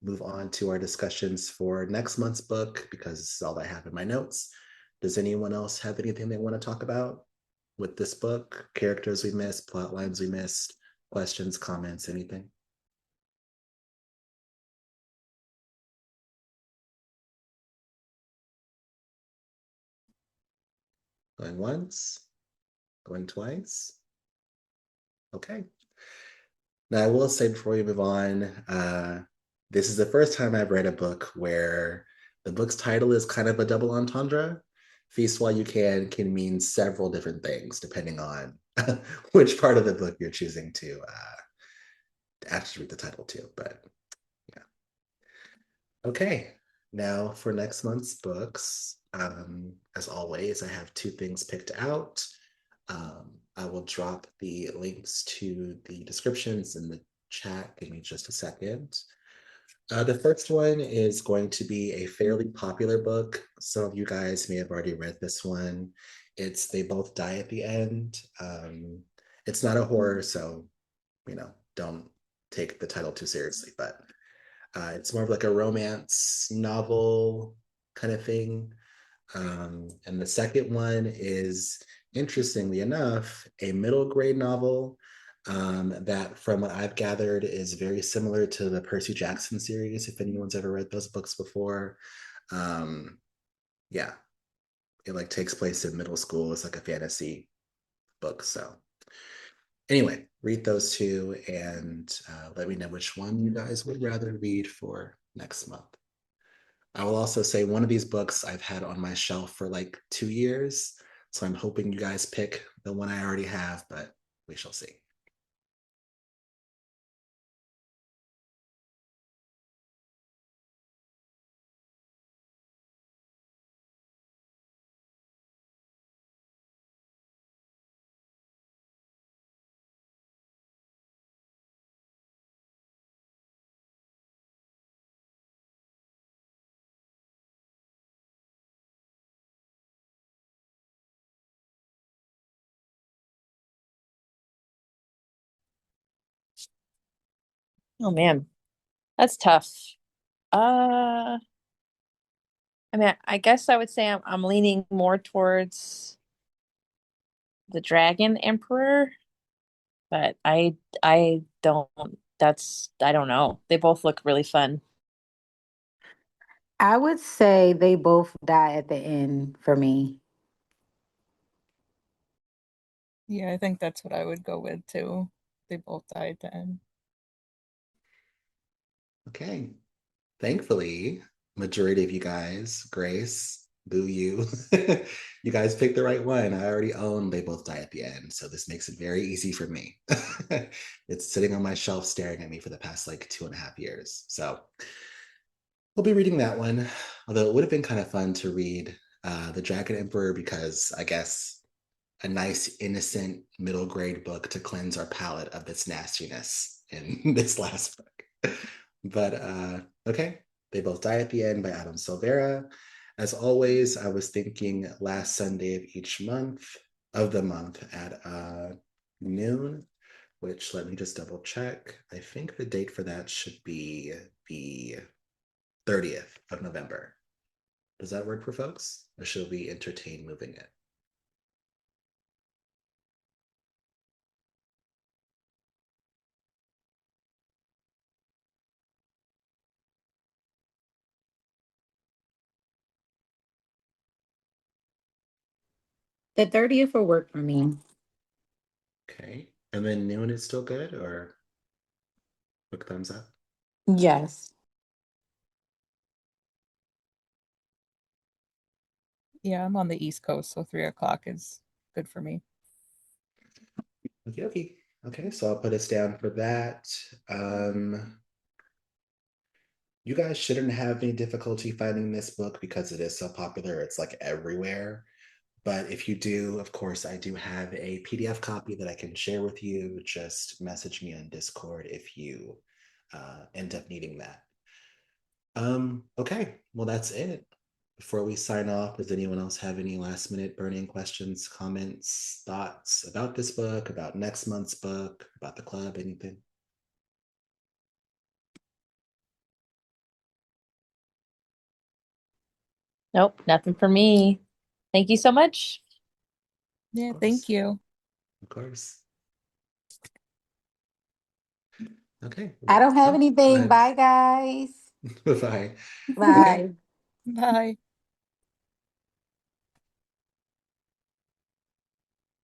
move on to our discussions for next month's book, because this is all I have in my notes, does anyone else have anything they want to talk about with this book? Characters we missed, plot lines we missed, questions, comments, anything? Going once, going twice. Okay. Now, I will say before we move on, this is the first time I've read a book where the book's title is kind of a double entendre. Feast while you can mean several different things depending on which part of the book you're choosing to actually read the title to. But yeah. Okay. Now for next month's books, as always, I have two things picked out. I will drop the links to the descriptions in the chat. Give me just a second. The first one is going to be a fairly popular book. Some of you guys may have already read this one. It's They Both Die at the End. It's not a horror, so don't take the title too seriously, but it's more of like a romance novel kind of thing. And the second one is, interestingly enough, a middle grade novel that, from what I've gathered, is very similar to the Percy Jackson series, if anyone's ever read those books before. Um, yeah, it like takes place in middle school. It's like a fantasy book. So anyway, read those two and let me know which one you guys would rather read for next month. I will also say one of these books I've had on my shelf for like 2 years. So I'm hoping you guys pick the one I already have, but we shall see. Oh man, that's tough. Uh, I mean, I guess I would say I'm leaning more towards the Dragon Emperor, but I don't I don't know. They both look really fun. I would say they both die at the end for me. Yeah, I think that's what I would go with too. They both died then. Okay. Thankfully, majority of you guys, Grace, boo you, you guys picked the right one. I already own They Both Die at the End, so this makes it very easy for me. It's sitting on my shelf staring at me for the past like 2.5 years. So we'll be reading that one. Although it would have been kind of fun to read The Dragon Emperor, because I guess a nice, innocent middle grade book to cleanse our palate of this nastiness in this last book. But okay, They Both Die at the End by Adam Silvera. As always, I was thinking last Sunday of each month, of the month at noon, which, let me just double check. I think the date for that should be the 30th of November. Does that work for folks? Or should we entertain moving it? The 30th will work for me. Okay. And then noon is still good, or quick thumbs up? Yes. Yeah, I'm on the East Coast, so 3 o'clock is good for me. Okay, okay. Okay, so I'll put us down for that. You guys shouldn't have any difficulty finding this book because it is so popular. It's like everywhere. But if you do, of course, I do have a PDF copy that I can share with you. Just message me on Discord if you end up needing that. Okay, well, that's it. Before we sign off, does anyone else have any last minute burning questions, comments, thoughts about this book, about next month's book, about the club, anything? Nope, nothing for me. Thank you so much. Yeah, Of thank course. you. Of course. Okay. I don't have Oh, go anything. ahead. Bye, guys. Bye. Okay. Bye. Bye.